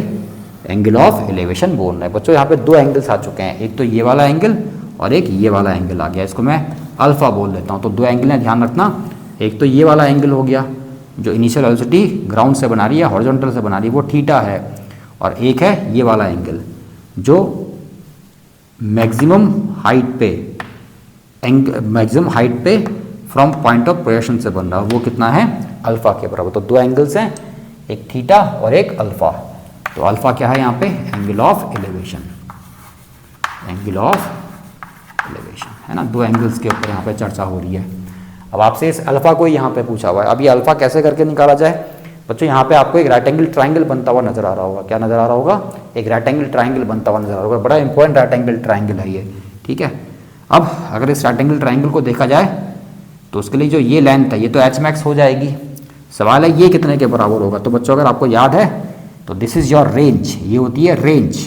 एंगल ऑफ एलिवेशन बोल रहे हैं। बच्चों यहाँ पे 2 एंगल्स आ चुके हैं, एक तो ये वाला एंगल और एक ये वाला एंगल आ गया, इसको मैं अल्फा बोल देता हूँ। तो 2 एंगल हैं, ध्यान रखना। एक तो ये वाला एंगल हो गया जो इनिशियल वेलोसिटी ग्राउंड से बना रही है, हॉरिजॉन्टल से बना रही है, वो थीटा है। और एक है ये वाला एंगल जो मैक्सिमम हाइट पे फ्रॉम पॉइंट ऑफ प्रोजेक्शन से बन रहा है, वो कितना है, अल्फा के बराबर। तो 2 एंगल्स हैं, एक थीटा और एक अल्फा। तो अल्फा क्या है यहाँ पे, angle of elevation, angle of elevation, है ना। 2 एंगल्स के ऊपर यहाँ पे चर्चा हो रही है। अब आपसे इस अल्फा को यहाँ पे पूछा हुआ है, अब ये अल्फा कैसे करके निकाला जाए। बच्चों यहाँ पे आपको एक राइट एंगल ट्राइंगल बनता हुआ नजर आ रहा होगा। क्या नजर आ रहा होगा, एक राइट एंगल ट्राइंगल बनता हुआ नजर आ रहा होगा। बड़ा इंपॉर्टेंट राइट एंगल ट्राइंगल है ये, ठीक है। अब अगर इस राइट एंगल ट्राइंगल को देखा जाए तो उसके लिए जो ये लेंथ है ये तो एच मैक्स हो जाएगी। सवाल है ये कितने के बराबर होगा। तो बच्चों अगर आपको याद है तो दिस इज योर रेंज, ये होती है रेंज।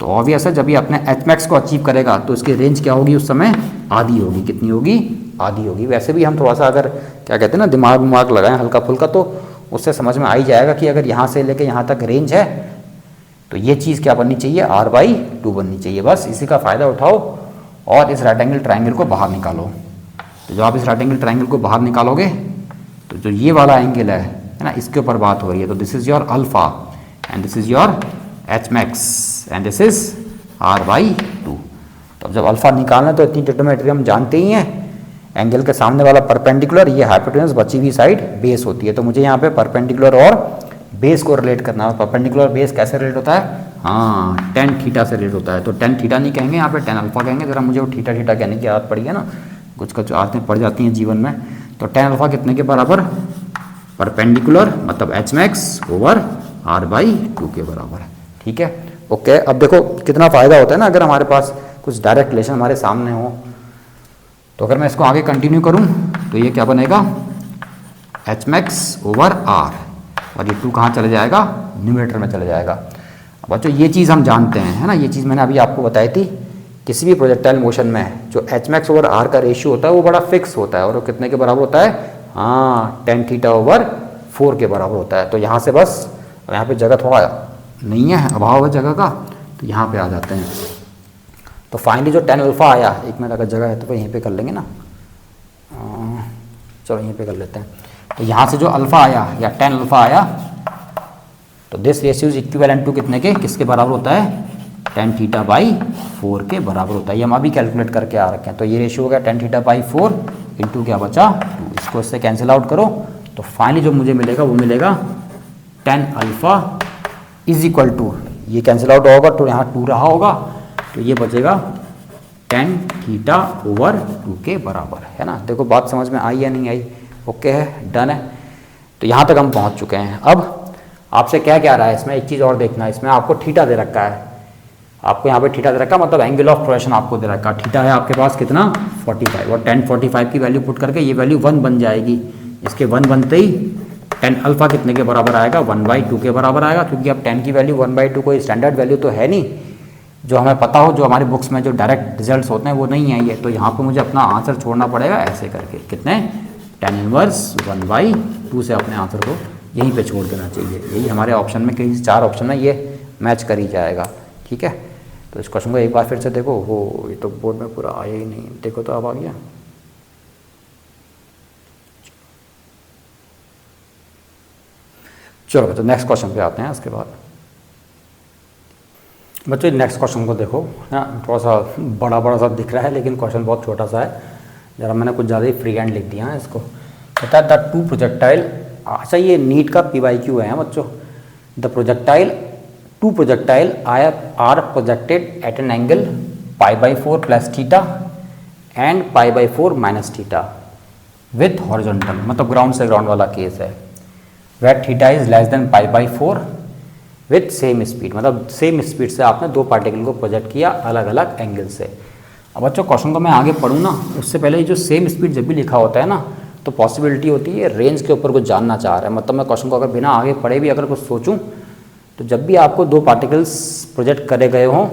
तो ऑब्वियस है जब ये अपने एच मैक्स को अचीव करेगा तो इसकी रेंज क्या होगी, उस समय आधी होगी। कितनी होगी, आधी होगी। वैसे भी हम थोड़ा सा अगर क्या कहते हैं ना, दिमाग लगाएं हल्का फुल्का, तो उससे समझ में आ ही जाएगा कि अगर यहाँ से लेके यहाँ तक रेंज है तो ये चीज़ क्या बननी चाहिए, r/2 बननी चाहिए। बस इसी का फ़ायदा उठाओ और इस राइट एंगल ट्राइंगल को बाहर निकालो। तो जब आप इस राइट एंगल ट्राइंगल को बाहर निकालोगे तो जो ये वाला एंगल है ना, इसके ऊपर बात हो रही है। तो this is your alpha and this is your H max and this is r/2। तो जब अल्फा निकालना है तो इतनी ट्रिग्नोमेट्री हम जानते ही हैं। एंगल के सामने वाला परपेंडिकुलर, ये हाइपोटेनस, बची हुई साइड बेस होती है। तो मुझे यहाँ पे परपेंडिकुलर और बेस को रिलेट करना है। परपेंडिकुलर बेस कैसे रिलेट होता है, हाँ, tan थीटा से रिलेट होता है। तो tan थीटा नहीं कहेंगे, यहाँ पे tan अल्फा कहेंगे। जरा मुझे वो थीटा कहने की आदत पड़ी है ना, कुछ आदतें पड़ जाती हैं जीवन में। तो tan अल्फा कितने के बराबर, परपेंडिकुलर मतलब एच मैक्स ओवर r/2 के बराबर है, ठीक है। ओके, अब देखो कितना फ़ायदा होता है ना अगर हमारे पास कुछ डायरेक्ट रिलेशन हमारे सामने हो। तो अगर मैं इसको आगे कंटिन्यू करूं तो ये क्या बनेगा, एच मैक्स ओवर r, और ये 2 कहाँ चले जाएगा, न्यूमरेटर में चले जाएगा। अब बच्चों ये चीज़ हम जानते हैं, है ना, ये चीज़ मैंने अभी आपको बताई थी। किसी भी प्रोजेक्टाइल मोशन में जो एच मैक्स ओवर r का रेशियो होता है वो बड़ा फिक्स होता है, और वो कितने के बराबर होता है, हाँ, tan θ/4 के बराबर होता है। तो यहाँ से बस, यहाँ पे जगह थोड़ा नहीं है, अभाव है जगह का, तो यहाँ पे आ जाते हैं। तो फाइनली जो tan अल्फा आया, एक मिनट अगर जगह है तो फिर यहीं पे कर लेंगे ना, चलो यहीं पे कर लेते हैं। तो यहाँ से जो अल्फ़ा आया या tan अल्फ़ा आया, तो this ratio is equivalent to कितने के, किसके बराबर होता है, tan थीटा बाई 4 के बराबर होता है। ये हम अभी कैलकुलेट करके आ रखे हैं। तो ये रेशियो हो गया tan थीटा बाई 4 इंटू क्या बचा 2। इसको इससे कैंसिल आउट करो तो फाइनली जो मुझे मिलेगा वो मिलेगा tan alpha is equal to, ये कैंसिल आउट होगा तो यहाँ 2 रहा होगा, तो ये बचेगा tan थीटा ओवर 2 के बराबर, है ना। देखो बात समझ में आई या नहीं आई, ओके है, डन है। तो यहाँ तक हम पहुँच चुके हैं। अब आपसे क्या क्या रहा है इसमें, एक चीज़ और देखना है, इसमें आपको थीटा दे रखा है, आपको यहाँ पे थीटा दे रखा है, मतलब एंगल ऑफ प्रोजेक्शन आपको दे रखा है। थीटा है आपके पास कितना 45, और tan 45 की वैल्यू पुट करके ये वैल्यू 1 बन जाएगी। इसके 1 बनते ही tan अल्फ़ा कितने के बराबर आएगा, 1/2 के बराबर आएगा, क्योंकि अब tan की वैल्यू 1/2 कोई स्टैंडर्ड वैल्यू तो है नहीं जो हमें पता हो, जो हमारी बुक्स में जो डायरेक्ट रिजल्ट्स होते हैं वो नहीं आई है। तो यहाँ पे मुझे अपना आंसर छोड़ना पड़ेगा ऐसे करके, कितने tan इनवर्स 1/2 से अपने आंसर को यहीं पे छोड़ देना चाहिए। यही हमारे ऑप्शन में, कहीं 4 ऑप्शन में ये मैच कर ही जाएगा, ठीक है। तो इस क्वेश्चन को एक बार फिर से देखो, वो ये तो बोर्ड में पूरा आया ही नहीं, देखो तो अब आ गया। चलो तो नेक्स्ट क्वेश्चन पे आते हैं इसके बाद। बच्चों नेक्स्ट क्वेश्चन को देखो ना, थोड़ा सा बड़ा सा दिख रहा है लेकिन क्वेश्चन बहुत छोटा सा है, जरा मैंने कुछ ज़्यादा ही फ्री हैंड लिख दिया है इसको। कहता है द 2 प्रोजेक्टाइल, अच्छा ये नीट का PYQ है बच्चों। The projectile 2 projectile are projected at an angle π/4 plus theta and π/4 minus theta with horizontal, मतलब ग्राउंड से ग्राउंड वाला केस है। Wait theta is less than π/4 with same speed, मतलब सेम स्पीड से आपने 2 पार्टिकल को प्रोजेक्ट किया अलग अलग एंगल से। अब बच्चों क्वेश्चन को मैं आगे पढ़ूँ ना, उससे पहले ये जो सेम स्पीड जब भी लिखा होता है ना, तो पॉसिबिलिटी होती है रेंज के ऊपर कुछ जानना चाह रहा है। मतलब मैं क्वेश्चन को अगर बिना आगे पढ़े भी अगर कुछ सोचूं, तो जब भी आपको 2 पार्टिकल्स प्रोजेक्ट करे गए हों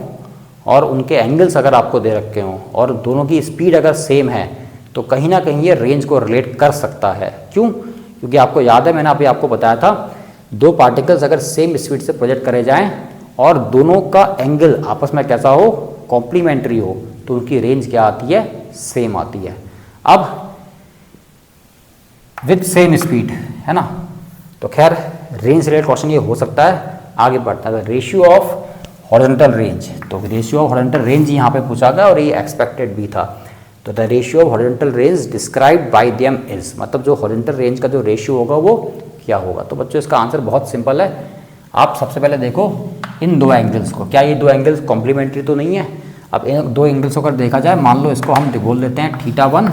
और उनके एंगल्स अगर आपको दे रखे हों और दोनों की स्पीड अगर सेम है, तो कहीं ना कहीं ये रेंज को रिलेट कर सकता है। क्यों? क्योंकि आपको याद है मैंने अभी आपको बताया था, 2 पार्टिकल्स अगर सेम स्पीड से प्रोजेक्ट करे जाएँ और दोनों का एंगल आपस में कैसा हो, कॉम्प्लीमेंट्री हो, तो उनकी रेंज क्या आती है, सेम आती है। अब विथ सेम स्पीड, है ना, तो खैर रेंज रिलेटेड क्वेश्चन ये हो सकता है। आगे बढ़ता है रेशियो ऑफ हॉरिजॉन्टल रेंज, तो रेशियो ऑफ हॉरिजॉन्टल रेंज यहाँ पे पूछा गया और ये एक्सपेक्टेड भी था। तो the ratio of horizontal range described bye them is, मतलब जो हॉरिजॉन्टल रेंज का जो रेशियो होगा वो क्या होगा। तो बच्चों इसका आंसर बहुत सिंपल है। आप सबसे पहले देखो इन 2 एंगल्स को, क्या ये 2 एंगल्स कॉम्प्लीमेंट्री तो नहीं है। अब इन 2 एंगल्स को अगर देखा जाए, मान लो इसको हम बोल देते हैं θ1,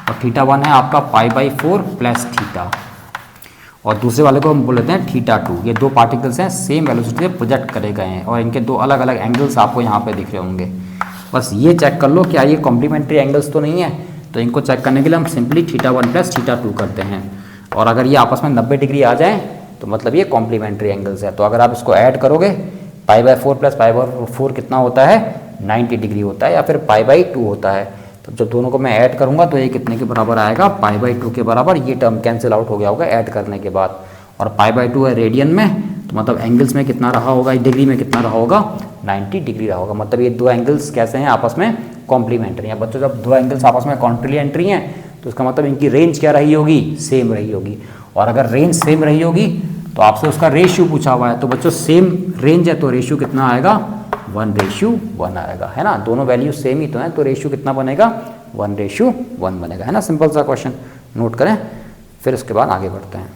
और θ1 है आपका π/4 प्लस थीटा, और दूसरे वाले को हम बोल लेते हैं θ2। ये 2 पार्टिकल्स हैं, सेम वेलोसिटी से प्रोजेक्ट करे गए हैं और इनके 2 अलग अलग एंगल्स आपको यहाँ पे दिख रहे होंगे। बस ये चेक कर लो क्या ये कॉम्प्लीमेंट्री एंगल्स तो नहीं है। तो इनको चेक करने के लिए हम सिंपली θ1 प्लस θ2 करते हैं, और अगर ये आपस में 90 डिग्री आ जाए तो मतलब ये कॉम्प्लीमेंट्री एंगल्स है। तो अगर आप इसको ऐड करोगे, π/4 प्लस π/4 कितना होता है, 90 डिग्री होता है, या फिर π/2 होता है। तो जब दोनों को मैं ऐड करूंगा तो ये कितने के बराबर आएगा, π/2 के बराबर। ये टर्म कैंसिल आउट हो गया होगा ऐड करने के बाद, और π/2 है रेडियन में, तो मतलब एंगल्स में कितना रहा होगा, डिग्री में कितना रहा होगा, 90 डिग्री रहा होगा। मतलब ये 2 एंगल्स कैसे हैं, आपस में कॉम्प्लीमेंट्री हैं। बच्चों जब 2 एंगल्स आपस में कॉम्प्लीमेंट्री हैं तो इसका मतलब इनकी रेंज क्या रही होगी, सेम रही होगी। और अगर रेंज सेम रही होगी तो आपसे उसका रेशियो पूछा हुआ है, तो बच्चों सेम रेंज है तो रेशियो कितना आएगा, 1:1 आएगा, है ना। दोनों वैल्यू सेम ही तो है, तो रेशियो कितना बनेगा, 1:1 बनेगा, है ना। सिंपल सा क्वेश्चन नोट करें, फिर उसके बाद आगे बढ़ते हैं।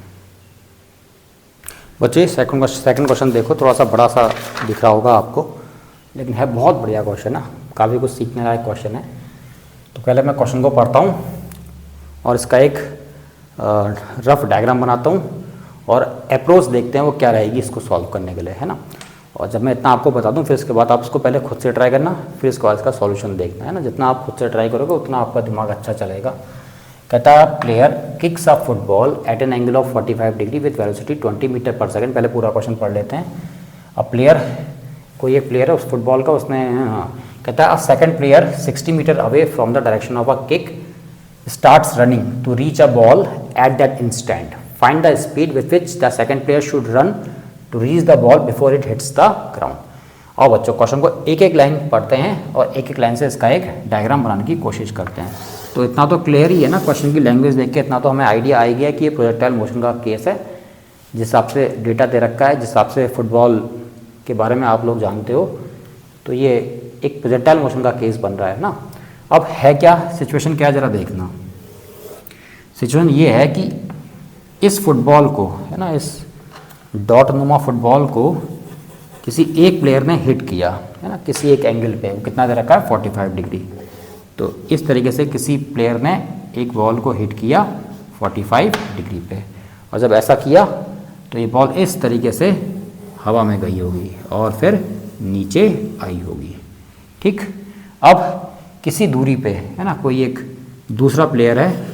बच्चे सेकंड क्वेश्चन देखो, थोड़ा सा बड़ा सा दिख रहा होगा आपको, लेकिन है बहुत बढ़िया क्वेश्चन है, काफ़ी कुछ सीखने लायक क्वेश्चन है। तो पहले मैं क्वेश्चन को पढ़ता हूँ और इसका एक रफ डायग्राम बनाता हूँ और अप्रोच देखते हैं वो क्या रहेगी इसको सॉल्व करने के लिए, है ना। और जब मैं इतना आपको बता दूं, फिर इसके बाद आप इसको पहले खुद से ट्राई करना, फिर इसके बाद इसका सॉल्यूशन देखना, है ना। जितना आप खुद से ट्राई करोगे उतना आपका दिमाग अच्छा चलेगा। कहता है player kicks a football at an angle of 45 degree with velocity 20 metre per second. पहले पूरा क्वेश्चन पढ़ लेते हैं। अब प्लेयर, कोई एक प्लेयर है उस फुटबॉल का, उसने कहता है a second player 60 metre away from the direction of a kick starts running to reach a ball at that instant. Find the speed with which the second player should run to reach the ball before it hits the ground. और बच्चों question को एक एक line पढ़ते हैं और एक एक लाइन से इसका एक डायग्राम बनाने की कोशिश करते हैं। तो इतना तो क्लियर ही है ना, क्वेश्चन की लैंग्वेज देख के इतना तो हमें आइडिया आ ही गया कि ये प्रोजेक्टाइल मोशन का केस है। जिस हिसाब से डेटा दे रखा है, जिस हिसाब से फुटबॉल के बारे में आप लोग जानते हो, तो ये एक प्रोजेक्टाइल मोशन का केस बन रहा है ना। अब है क्या सिचुएशन, क्या ज़रा देखना। सिचुएशन ये है कि इस फुटबॉल को है ना, इस डॉट नुमा फुटबॉल को किसी एक प्लेयर ने हिट किया है ना, किसी एक एंगल पे, वो कितना दे रखा है 45 डिग्री। तो इस तरीके से किसी प्लेयर ने एक बॉल को हिट किया 45 डिग्री पे, और जब ऐसा किया तो ये बॉल इस तरीके से हवा में गई होगी और फिर नीचे आई होगी। ठीक, अब किसी दूरी पे है ना कोई एक दूसरा प्लेयर है,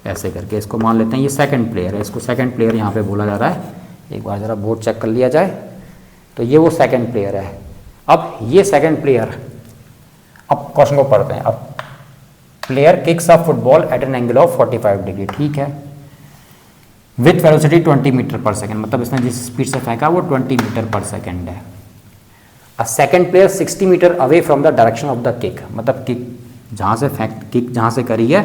ऐसे करके इसको मान लेते हैं ये सेकंड प्लेयर है, इसको सेकंड प्लेयर यहाँ पे बोला जा रहा है। एक बार ज़रा बोर्ड चेक कर लिया जाए, तो ये वो सेकंड प्लेयर है। अब ये सेकंड प्लेयर, अब क्वेश्चन को पढ़ते हैं। अब player kicks a football at an angle of 45 degree, ठीक है, with velocity 20 metre per second, मतलब इसने जिस स्पीड से फेंका वो 20 मीटर पर सेकेंड है। A second player 60 metre away from the direction of the kick, मतलब किक जहाँ से किक जहाँ से करी है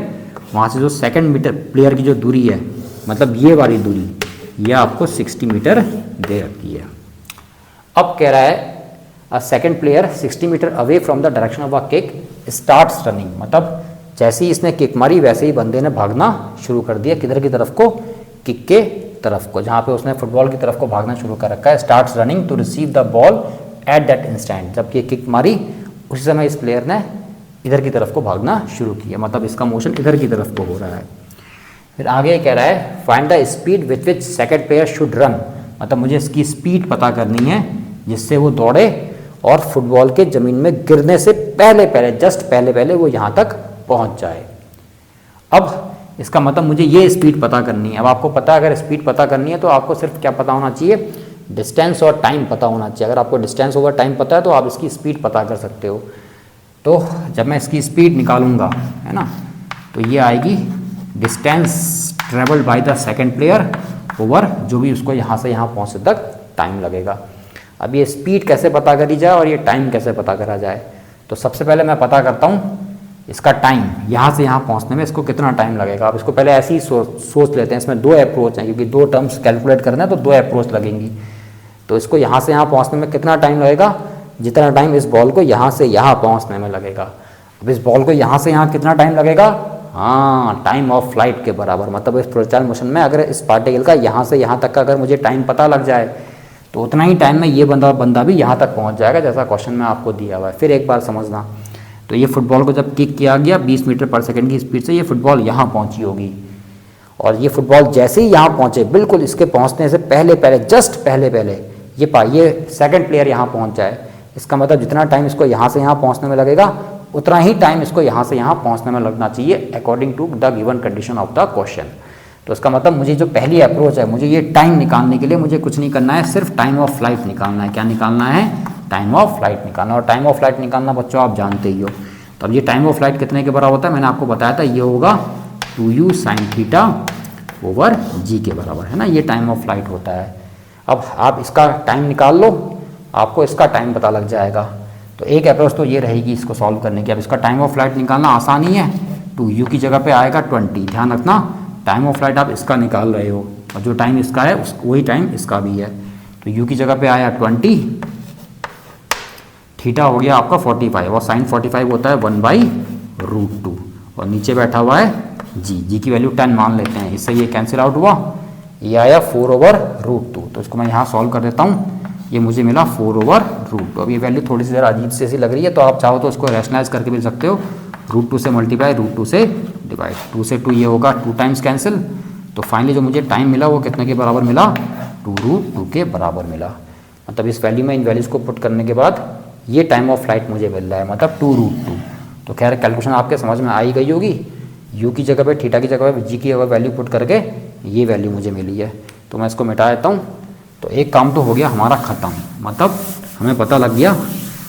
वहाँ से जो सेकंड मीटर प्लेयर की जो दूरी है, मतलब ये वाली दूरी, ये आपको 60 मीटर दे रखी है। अब कह रहा है a second player 60 metre away from the direction of a kick starts running, मतलब जैसे ही इसने किक मारी वैसे ही बंदे ने भागना शुरू कर दिया। किधर की तरफ को, किक के तरफ को, जहाँ पे उसने फुटबॉल की तरफ को भागना शुरू कर रखा है। Starts running to receive the ball at that instant, जबकि किक मारी उसी समय इस प्लेयर ने इधर की तरफ को भागना शुरू किया, मतलब इसका मोशन इधर की तरफ को हो रहा है। फिर आगे कह रहा है find the speed with which second player should run, मतलब मुझे इसकी स्पीड पता करनी है जिससे वो दौड़े और फुटबॉल के ज़मीन में गिरने से पहले पहले, जस्ट पहले पहले वो यहाँ तक पहुँच जाए। अब इसका मतलब मुझे ये स्पीड पता करनी है। अब आपको पता है अगर स्पीड पता करनी है तो आपको सिर्फ क्या पता होना चाहिए, डिस्टेंस और टाइम पता होना चाहिए। अगर आपको डिस्टेंस ओवर टाइम पता है तो आप इसकी स्पीड पता कर सकते हो। तो जब मैं इसकी स्पीड निकालूंगा है ना, तो ये आएगी distance travelled by the second player over जो भी उसको यहाँ से यहाँ पहुँचने तक टाइम लगेगा। अब ये स्पीड कैसे पता करी जाए और ये टाइम कैसे पता करा जाए, तो सबसे पहले मैं पता करता हूँ इसका टाइम, यहाँ से यहाँ पहुँचने में इसको कितना टाइम लगेगा। आप इसको पहले ऐसे ही सोच लेते हैं। इसमें दो अप्रोच हैं, क्योंकि दो टर्म्स कैलकुलेट करना है तो दो अप्रोच लगेंगी। तो इसको यहाँ से यहाँ पहुँचने में कितना टाइम लगेगा, जितना टाइम इस बॉल को यहाँ से यहाँ पहुँचने में लगेगा। अब इस बॉल को यहाँ से यहाँ कितना टाइम लगेगा, हाँ, टाइम ऑफ फ्लाइट के बराबर। मतलब इस प्रोजेक्टाइल मोशन में अगर इस पार्टिकल का यहाँ से यहाँ तक का अगर मुझे टाइम पता लग जाए तो उतना ही टाइम में ये बंदा भी यहाँ तक पहुँच जाएगा, जैसा क्वेश्चन में आपको दिया हुआ है। फिर एक बार समझना, तो ये फुटबॉल को जब किक किया गया 20 मीटर पर सेकंड की स्पीड से, ये फुटबॉल यहाँ पहुँची होगी, और ये फुटबॉल जैसे ही यहाँ पहुँचे, बिल्कुल इसके पहुँचने से पहले पहले, जस्ट पहले पहले ये सेकंड प्लेयर यहाँ पहुँच जाए। इसका मतलब जितना टाइम इसको यहाँ से यहाँ पहुँचने में लगेगा उतना ही टाइम इसको यहाँ से यहाँ पहुँचने में लगना चाहिए according to the given condition of the question. तो इसका मतलब मुझे जो पहली अप्रोच है, मुझे ये टाइम निकालने के लिए मुझे कुछ नहीं करना है, सिर्फ टाइम ऑफ फ्लाइट निकालना है। क्या निकालना है, टाइम ऑफ फ्लाइट निकालना। और टाइम ऑफ फ्लाइट निकालना बच्चों आप जानते ही हो। तो अब ये टाइम ऑफ फ्लाइट कितने के बराबर होता है, मैंने आपको बताया था, ये होगा 2u sin theta over g के बराबर, है ना, ये टाइम ऑफ फ्लाइट होता है। अब आप इसका टाइम निकाल लो, आपको इसका टाइम पता लग जाएगा। तो एक अप्रोच तो ये रहेगी इसको सॉल्व करने की। अब इसका टाइम ऑफ फ्लाइट निकालना आसान ही है। 2u की जगह पे आएगा 20। ध्यान रखना, टाइम ऑफ फ्लाइट आप इसका निकाल रहे हो और जो टाइम इसका है वही टाइम इसका भी है। तो u की जगह पे आया 20, थीटा हो गया आपका 45, और साइन 45 होता है 1/√2, और नीचे बैठा हुआ है g की वैल्यू 10 मान लेते हैं। इससे ये कैंसिल आउट हुआ, ये आया 4/√2। तो इसको मैं यहाँ सॉल्व कर देता हूँ, ये मुझे मिला 4/√2। अब ये वैल्यू थोड़ी सी ज़रा अजीब से सी लग रही है, तो आप चाहो तो उसको रैशनलाइज करके भी सकते हो। √2 से मल्टीप्लाई, √2 से डिवाइड, 2 से 2 ये होगा 2 टाइम्स कैंसिल। तो फाइनली जो मुझे टाइम मिला वो कितने के बराबर मिला, 2√2 के बराबर मिला। मतलब इस वैल्यू में इन वैल्यूज़ को पुट करने के बाद ये टाइम ऑफ फ्लाइट मुझे मिल रहा है, मतलब 2√2। तो खैर कैलकुलेशन आपके समझ में आई गई होगी। u की जगह पे, थीटा की जगह पे g की वैल्यू पुट करके ये वैल्यू मुझे मिली है। तो मैं इसको मिटा देता हूँ। तो एक काम तो हो गया हमारा ख़त्म, मतलब हमें पता लग गया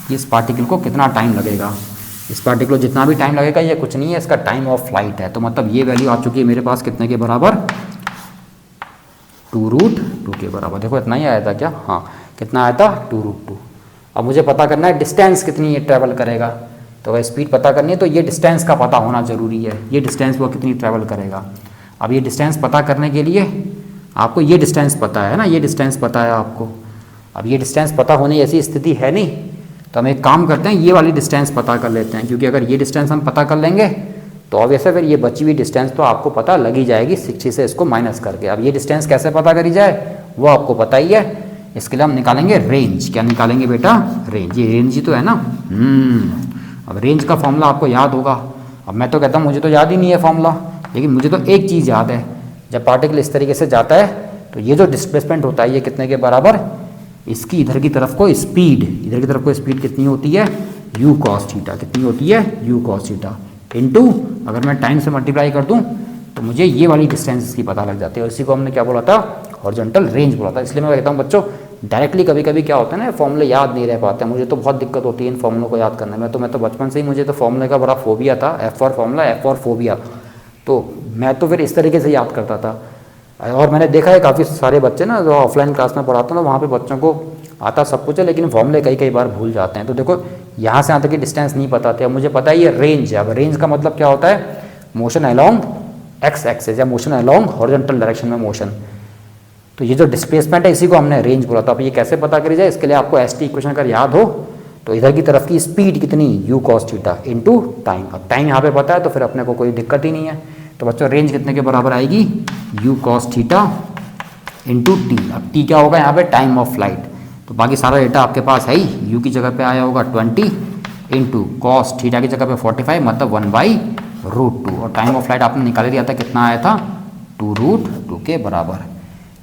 कि इस पार्टिकल को कितना टाइम लगेगा। इस पार्टिकल को जितना भी टाइम लगेगा ये कुछ नहीं है, इसका टाइम ऑफ फ्लाइट है। तो मतलब ये वैल्यू आ चुकी है मेरे पास कितने के बराबर, 2√2 के बराबर। देखो इतना ही आया था क्या, हाँ, कितना आया था, 2√2। अब मुझे पता करना है डिस्टेंस कितनी ये ट्रैवल करेगा। तो अगर स्पीड पता करनी है तो ये डिस्टेंस का पता होना ज़रूरी है, ये डिस्टेंस वो कितनी ट्रैवल करेगा। अब ये डिस्टेंस पता करने के लिए आपको ये डिस्टेंस पता है ना, ये डिस्टेंस पता है आपको। अब ये डिस्टेंस पता होने ऐसी स्थिति है नहीं, तो हम एक काम करते हैं, ये वाली डिस्टेंस पता कर लेते हैं, क्योंकि अगर ये डिस्टेंस हम पता कर लेंगे तो ऑब्वियस है फिर ये बची हुई डिस्टेंस तो आपको पता लग ही जाएगी 60 से इसको माइनस करके। अब ये डिस्टेंस कैसे पता करी जाए वो आपको पता ही है, इसके लिए हम निकालेंगे रेंज। क्या निकालेंगे बेटा? रेंज। ये रेंज ही तो है ना। अब रेंज का फॉर्मूला आपको याद होगा। अब मैं तो कहता हूँ मुझे तो याद ही नहीं है फॉर्मूला, लेकिन मुझे तो एक चीज़ याद है, जब पार्टिकल इस तरीके से जाता है तो ये जो डिस्प्लेसमेंट होता है ये कितने के बराबर, इसकी इधर की तरफ को स्पीड, इधर की तरफ को स्पीड कितनी होती है? u cos theta. कितनी होती है? u cos थीटा इनटू, अगर मैं टाइम से मल्टीप्लाई कर दूं तो मुझे ये वाली डिस्टेंस इसकी पता लग जाती है, और इसी को हमने क्या बोला था? हॉरिजॉन्टल रेंज बोला था। इसलिए मैं कहता हूँ बच्चों डायरेक्टली कभी कभी क्या होता है ना, फॉर्मूले याद नहीं रह पाते हैं। मुझे तो बहुत दिक्कत होती है इन फॉर्मूलों को याद करने में। तो मैं तो बचपन से ही मुझे तो फॉर्मूले का बड़ा फोबिया था, F for formula, F for phobia. तो मैं तो फिर इस तरीके से याद करता था। और मैंने देखा है काफ़ी सारे बच्चे ना जो ऑफलाइन क्लास में पढ़ाता हूँ, वहाँ पे बच्चों को आता सब कुछ है, लेकिन फॉर्मूले कई बार भूल जाते हैं। तो देखो यहाँ से यहाँ तक की डिस्टेंस नहीं पता था, मुझे पता है ये रेंज है। अब रेंज का मतलब क्या होता है? मोशन अलोंग एक्स एक्सिस या मोशन अलोंग हॉरिजॉन्टल डायरेक्शन में मोशन। तो ये जो डिस्प्लेसमेंट है इसी को हमने रेंज बोला था। अब ये कैसे पता करी जाए? इसके लिए आपको एस टी इक्वेशन अगर याद हो तो इधर की तरफ की स्पीड कितनी? u cos theta into time. अब टाइम यहाँ पे पता है तो फिर अपने को कोई दिक्कत ही नहीं है। तो बच्चों रेंज कितने के बराबर आएगी? u cos theta into T. अब टी क्या होगा यहाँ पे? Time of flight. तो बाकी सारा डेटा आपके पास है ही। u की जगह पे आया होगा 20 इंटू कॉस थीटा की जगह पे 45, मतलब 1/√2। और टाइम ऑफ फ्लाइट आपने निकाल दिया था, कितना आया था? 2√2 के बराबर।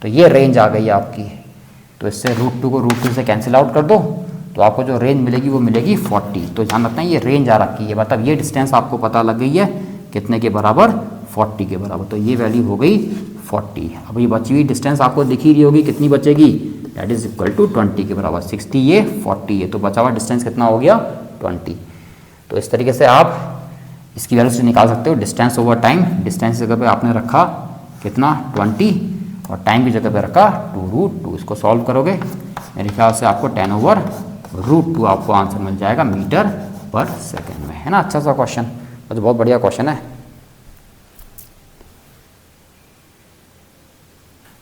तो ये रेंज आ गई आपकी। तो इससे √2 को √2 से कैंसिल आउट कर दो तो आपको जो रेंज मिलेगी वो मिलेगी 40। तो ध्यान रखना ये रेंज आ रखी है, मतलब ये डिस्टेंस आपको पता लग गई है कितने के बराबर? 40 के बराबर। तो ये वैल्यू हो गई 40। अब ये बची हुई डिस्टेंस आपको दिख ही रही होगी, कितनी बचेगी? दैट इज इक्वल टू 20 के बराबर। 60 ये 40 ये, तो बचा हुआ डिस्टेंस कितना हो गया? 20। तो इस तरीके से आप इसकी वैल्यू से निकाल सकते हो डिस्टेंस ओवर टाइम। डिस्टेंस की जगह पे आपने रखा कितना? 20, और टाइम की जगह पे रखा 2√2। इसको सॉल्व करोगे मेरे ख्याल से आपको 10/√2 आपको आंसर मिल जाएगा मीटर पर सेकेंड में, है ना। अच्छा सा क्वेश्चन, तो बहुत बढ़िया क्वेश्चन है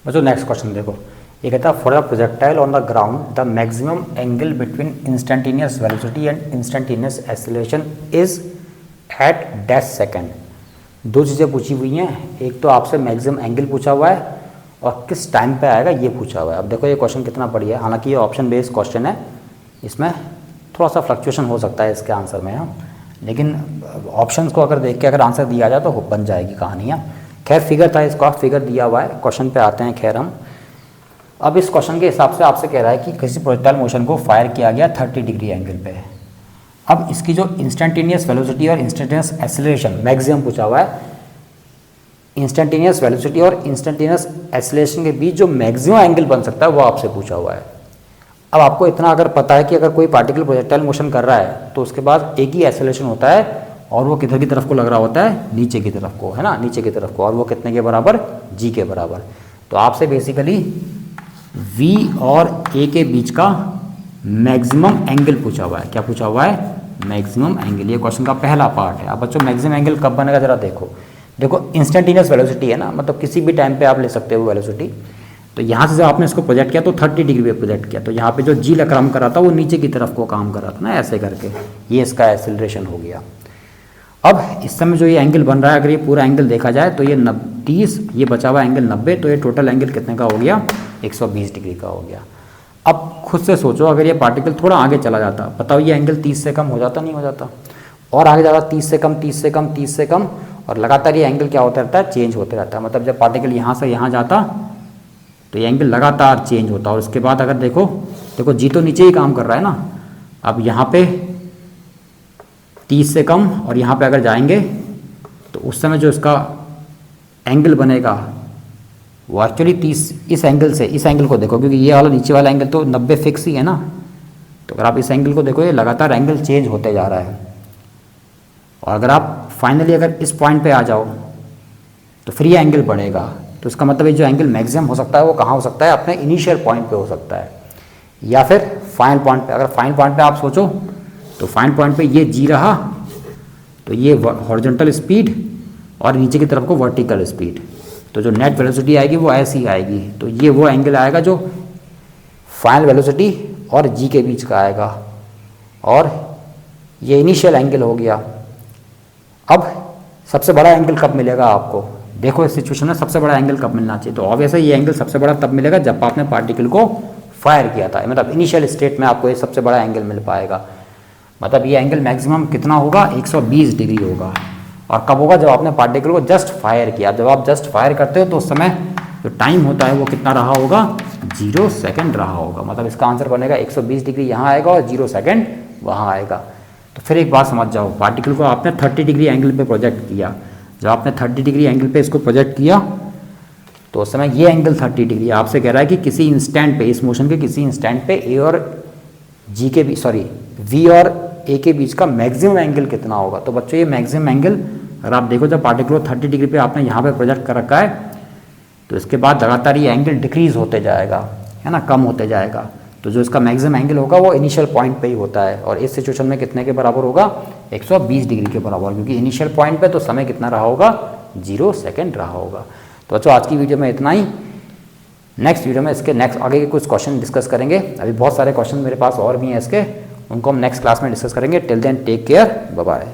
बच्चों। नेक्स्ट क्वेश्चन देखो, ये कहता है for a projectile on the ground the maximum angle between instantaneous velocity and instantaneous acceleration is at dash second. दो चीज़ें पूछी हुई हैं, एक तो आपसे मैक्सिमम एंगल पूछा हुआ है और किस टाइम पे आएगा ये पूछा हुआ है। अब देखो ये क्वेश्चन कितना बढ़िया है, हालांकि ये ऑप्शन बेस्ड क्वेश्चन है, इसमें थोड़ा सा फ्लक्चुएशन हो सकता है इसके आंसर में, लेकिन ऑप्शंस को अगर देख के अगर आंसर दिया जाए तो बन जाएगी कहानियाँ। खैर फिगर था, इसका फिगर दिया हुआ है, क्वेश्चन पे आते हैं। खैर हम अब इस क्वेश्चन के हिसाब से आपसे कह रहा है कि किसी प्रोजेक्टाइल मोशन को फायर किया गया 30 डिग्री एंगल पे। अब इसकी जो इंस्टेंटेनियस वेलोसिटी और इंस्टेंटेनियस एक्सेलरेशन मैक्सिमम पूछा हुआ है, इंस्टेंटेनियस वेलोसिटी और इंस्टेंटेनियस एक्सेलरेशन के बीच जो मैक्सिमम एंगल बन सकता है वो आपसे पूछा हुआ है। अब आपको इतना अगर पता है कि अगर कोई पार्टिकल प्रोजेक्टाइल मोशन कर रहा है तो उसके बाद एक ही एक्सेलरेशन होता है और वो किधर की तरफ को लग रहा होता है? नीचे की तरफ को, है ना, नीचे की तरफ को। और वो कितने के बराबर? g के बराबर। तो आपसे बेसिकली v और a के बीच का मैक्सिमम एंगल पूछा हुआ है। क्या पूछा हुआ है? Maximum angle. ये क्वेश्चन का पहला पार्ट है। अब बच्चों मैक्सिमम एंगल कब बनेगा जरा देखो। देखो इंस्टेंटेनियस वेलोसिटी है ना, मतलब किसी भी टाइम पे आप ले सकते हो वेलोसिटी। तो यहाँ से जब आपने इसको प्रोजेक्ट किया तो 30 डिग्री पे प्रोजेक्ट किया, तो यहाँ पे जो जी काम कर रहा था वो नीचे की तरफ को काम कर रहा था ना, ऐसे करके। ये इसका एक्सेलरेशन हो गया। अब इस समय जो ये एंगल बन रहा है, अगर ये पूरा एंगल देखा जाए तो ये 30, ये बचा हुआ एंगल 90, तो ये टोटल एंगल कितने का हो गया? 120 डिग्री का हो गया। अब खुद से सोचो अगर ये पार्टिकल थोड़ा आगे चला जाता, बताओ ये एंगल 30 से कम हो जाता? नहीं हो जाता। और आगे जाता 30 से कम, 30 से कम, 30 से कम, और लगातार ये एंगल क्या होता रहता है? चेंज होते रहता है। मतलब जब पार्टिकल यहाँ से यहाँ जाता तो ये एंगल लगातार चेंज होता। और उसके बाद अगर देखो जी तो नीचे ही काम कर रहा है ना। अब यहाँ पे 30 से कम और यहाँ पे अगर जाएंगे तो उस समय जो इसका एंगल बनेगा वो एक्चुअली 30, इस एंगल से इस एंगल को देखो, क्योंकि ये वाला नीचे वाला एंगल तो 90 फिक्स ही है ना। तो अगर आप इस एंगल को देखो, ये लगातार एंगल चेंज होते जा रहा है। और अगर आप फाइनली अगर इस पॉइंट पे आ जाओ तो फिर ये एंगल बढ़ेगा। तो इसका मतलब ये जो एंगल मैक्सिमम हो सकता है वो कहाँ हो सकता है? अपने इनिशियल पॉइंट पे हो सकता है, या फिर फाइनल पॉइंट पे। अगर फाइनल पॉइंट पे आप सोचो तो फाइन पॉइंट पे ये जी रहा, तो ये हॉरिजॉन्टल स्पीड और नीचे की तरफ को वर्टिकल स्पीड, तो जो नेट वेलोसिटी आएगी वो ऐसी आएगी। तो ये वो एंगल आएगा जो फाइनल वेलोसिटी और जी के बीच का आएगा, और ये इनिशियल एंगल हो गया। अब सबसे बड़ा एंगल कब मिलेगा आपको? देखो इस सिचुएशन में सबसे बड़ा एंगल कब मिलना चाहिए? तो ऑब्वियस है ये एंगल सबसे बड़ा तब मिलेगा जब आपने पार्टिकल को फायर किया था, मतलब इनिशियल स्टेट में आपको ये सबसे बड़ा एंगल मिल पाएगा। मतलब ये एंगल मैक्सिमम कितना होगा? 120 डिग्री होगा। और कब होगा? जब आपने पार्टिकल को जस्ट फायर किया। जब आप जस्ट फायर करते हो तो उस समय जो टाइम होता है वो कितना रहा होगा? 0 सेकेंड रहा होगा। मतलब इसका आंसर बनेगा 120 डिग्री यहाँ आएगा और 0 सेकेंड वहाँ आएगा। तो फिर एक बात समझ जाओ, पार्टिकल को आपने 30 डिग्री एंगल पे प्रोजेक्ट किया। जब आपने 30 डिग्री एंगल पे इसको प्रोजेक्ट किया तो उस समय ये एंगल 30 डिग्री आपसे कह रहा है कि किसी इंस्टेंट पे, इस मोशन के किसी इंस्टेंट पे ए और जी के बीच, सॉरी वी और ए के बीच का मैक्सिमम एंगल कितना होगा? तो बच्चों ये मैक्सिमम एंगल अगर आप देखो, जब पार्टिकल को 30 डिग्री पे आपने यहाँ पे प्रोजेक्ट कर रखा है तो इसके बाद लगातार ये एंगल डिक्रीज होते जाएगा, है ना, कम होते जाएगा। तो जो इसका मैक्सिमम एंगल होगा वो इनिशियल पॉइंट पे ही होता है, और इस सिचुएशन में कितने के बराबर होगा? 120 डिग्री के बराबर, क्योंकि इनिशियल पॉइंट पे तो समय कितना रहा होगा? 0 सेकेंड रहा होगा। तो बच्चों आज की वीडियो में इतना ही। नेक्स्ट वीडियो में इसके आगे के कुछ क्वेश्चन डिस्कस करेंगे। अभी बहुत सारे क्वेश्चन मेरे पास और भी हैं इसके, उनको हम नेक्स्ट क्लास में डिस्कस करेंगे। Till then take care, bye bye.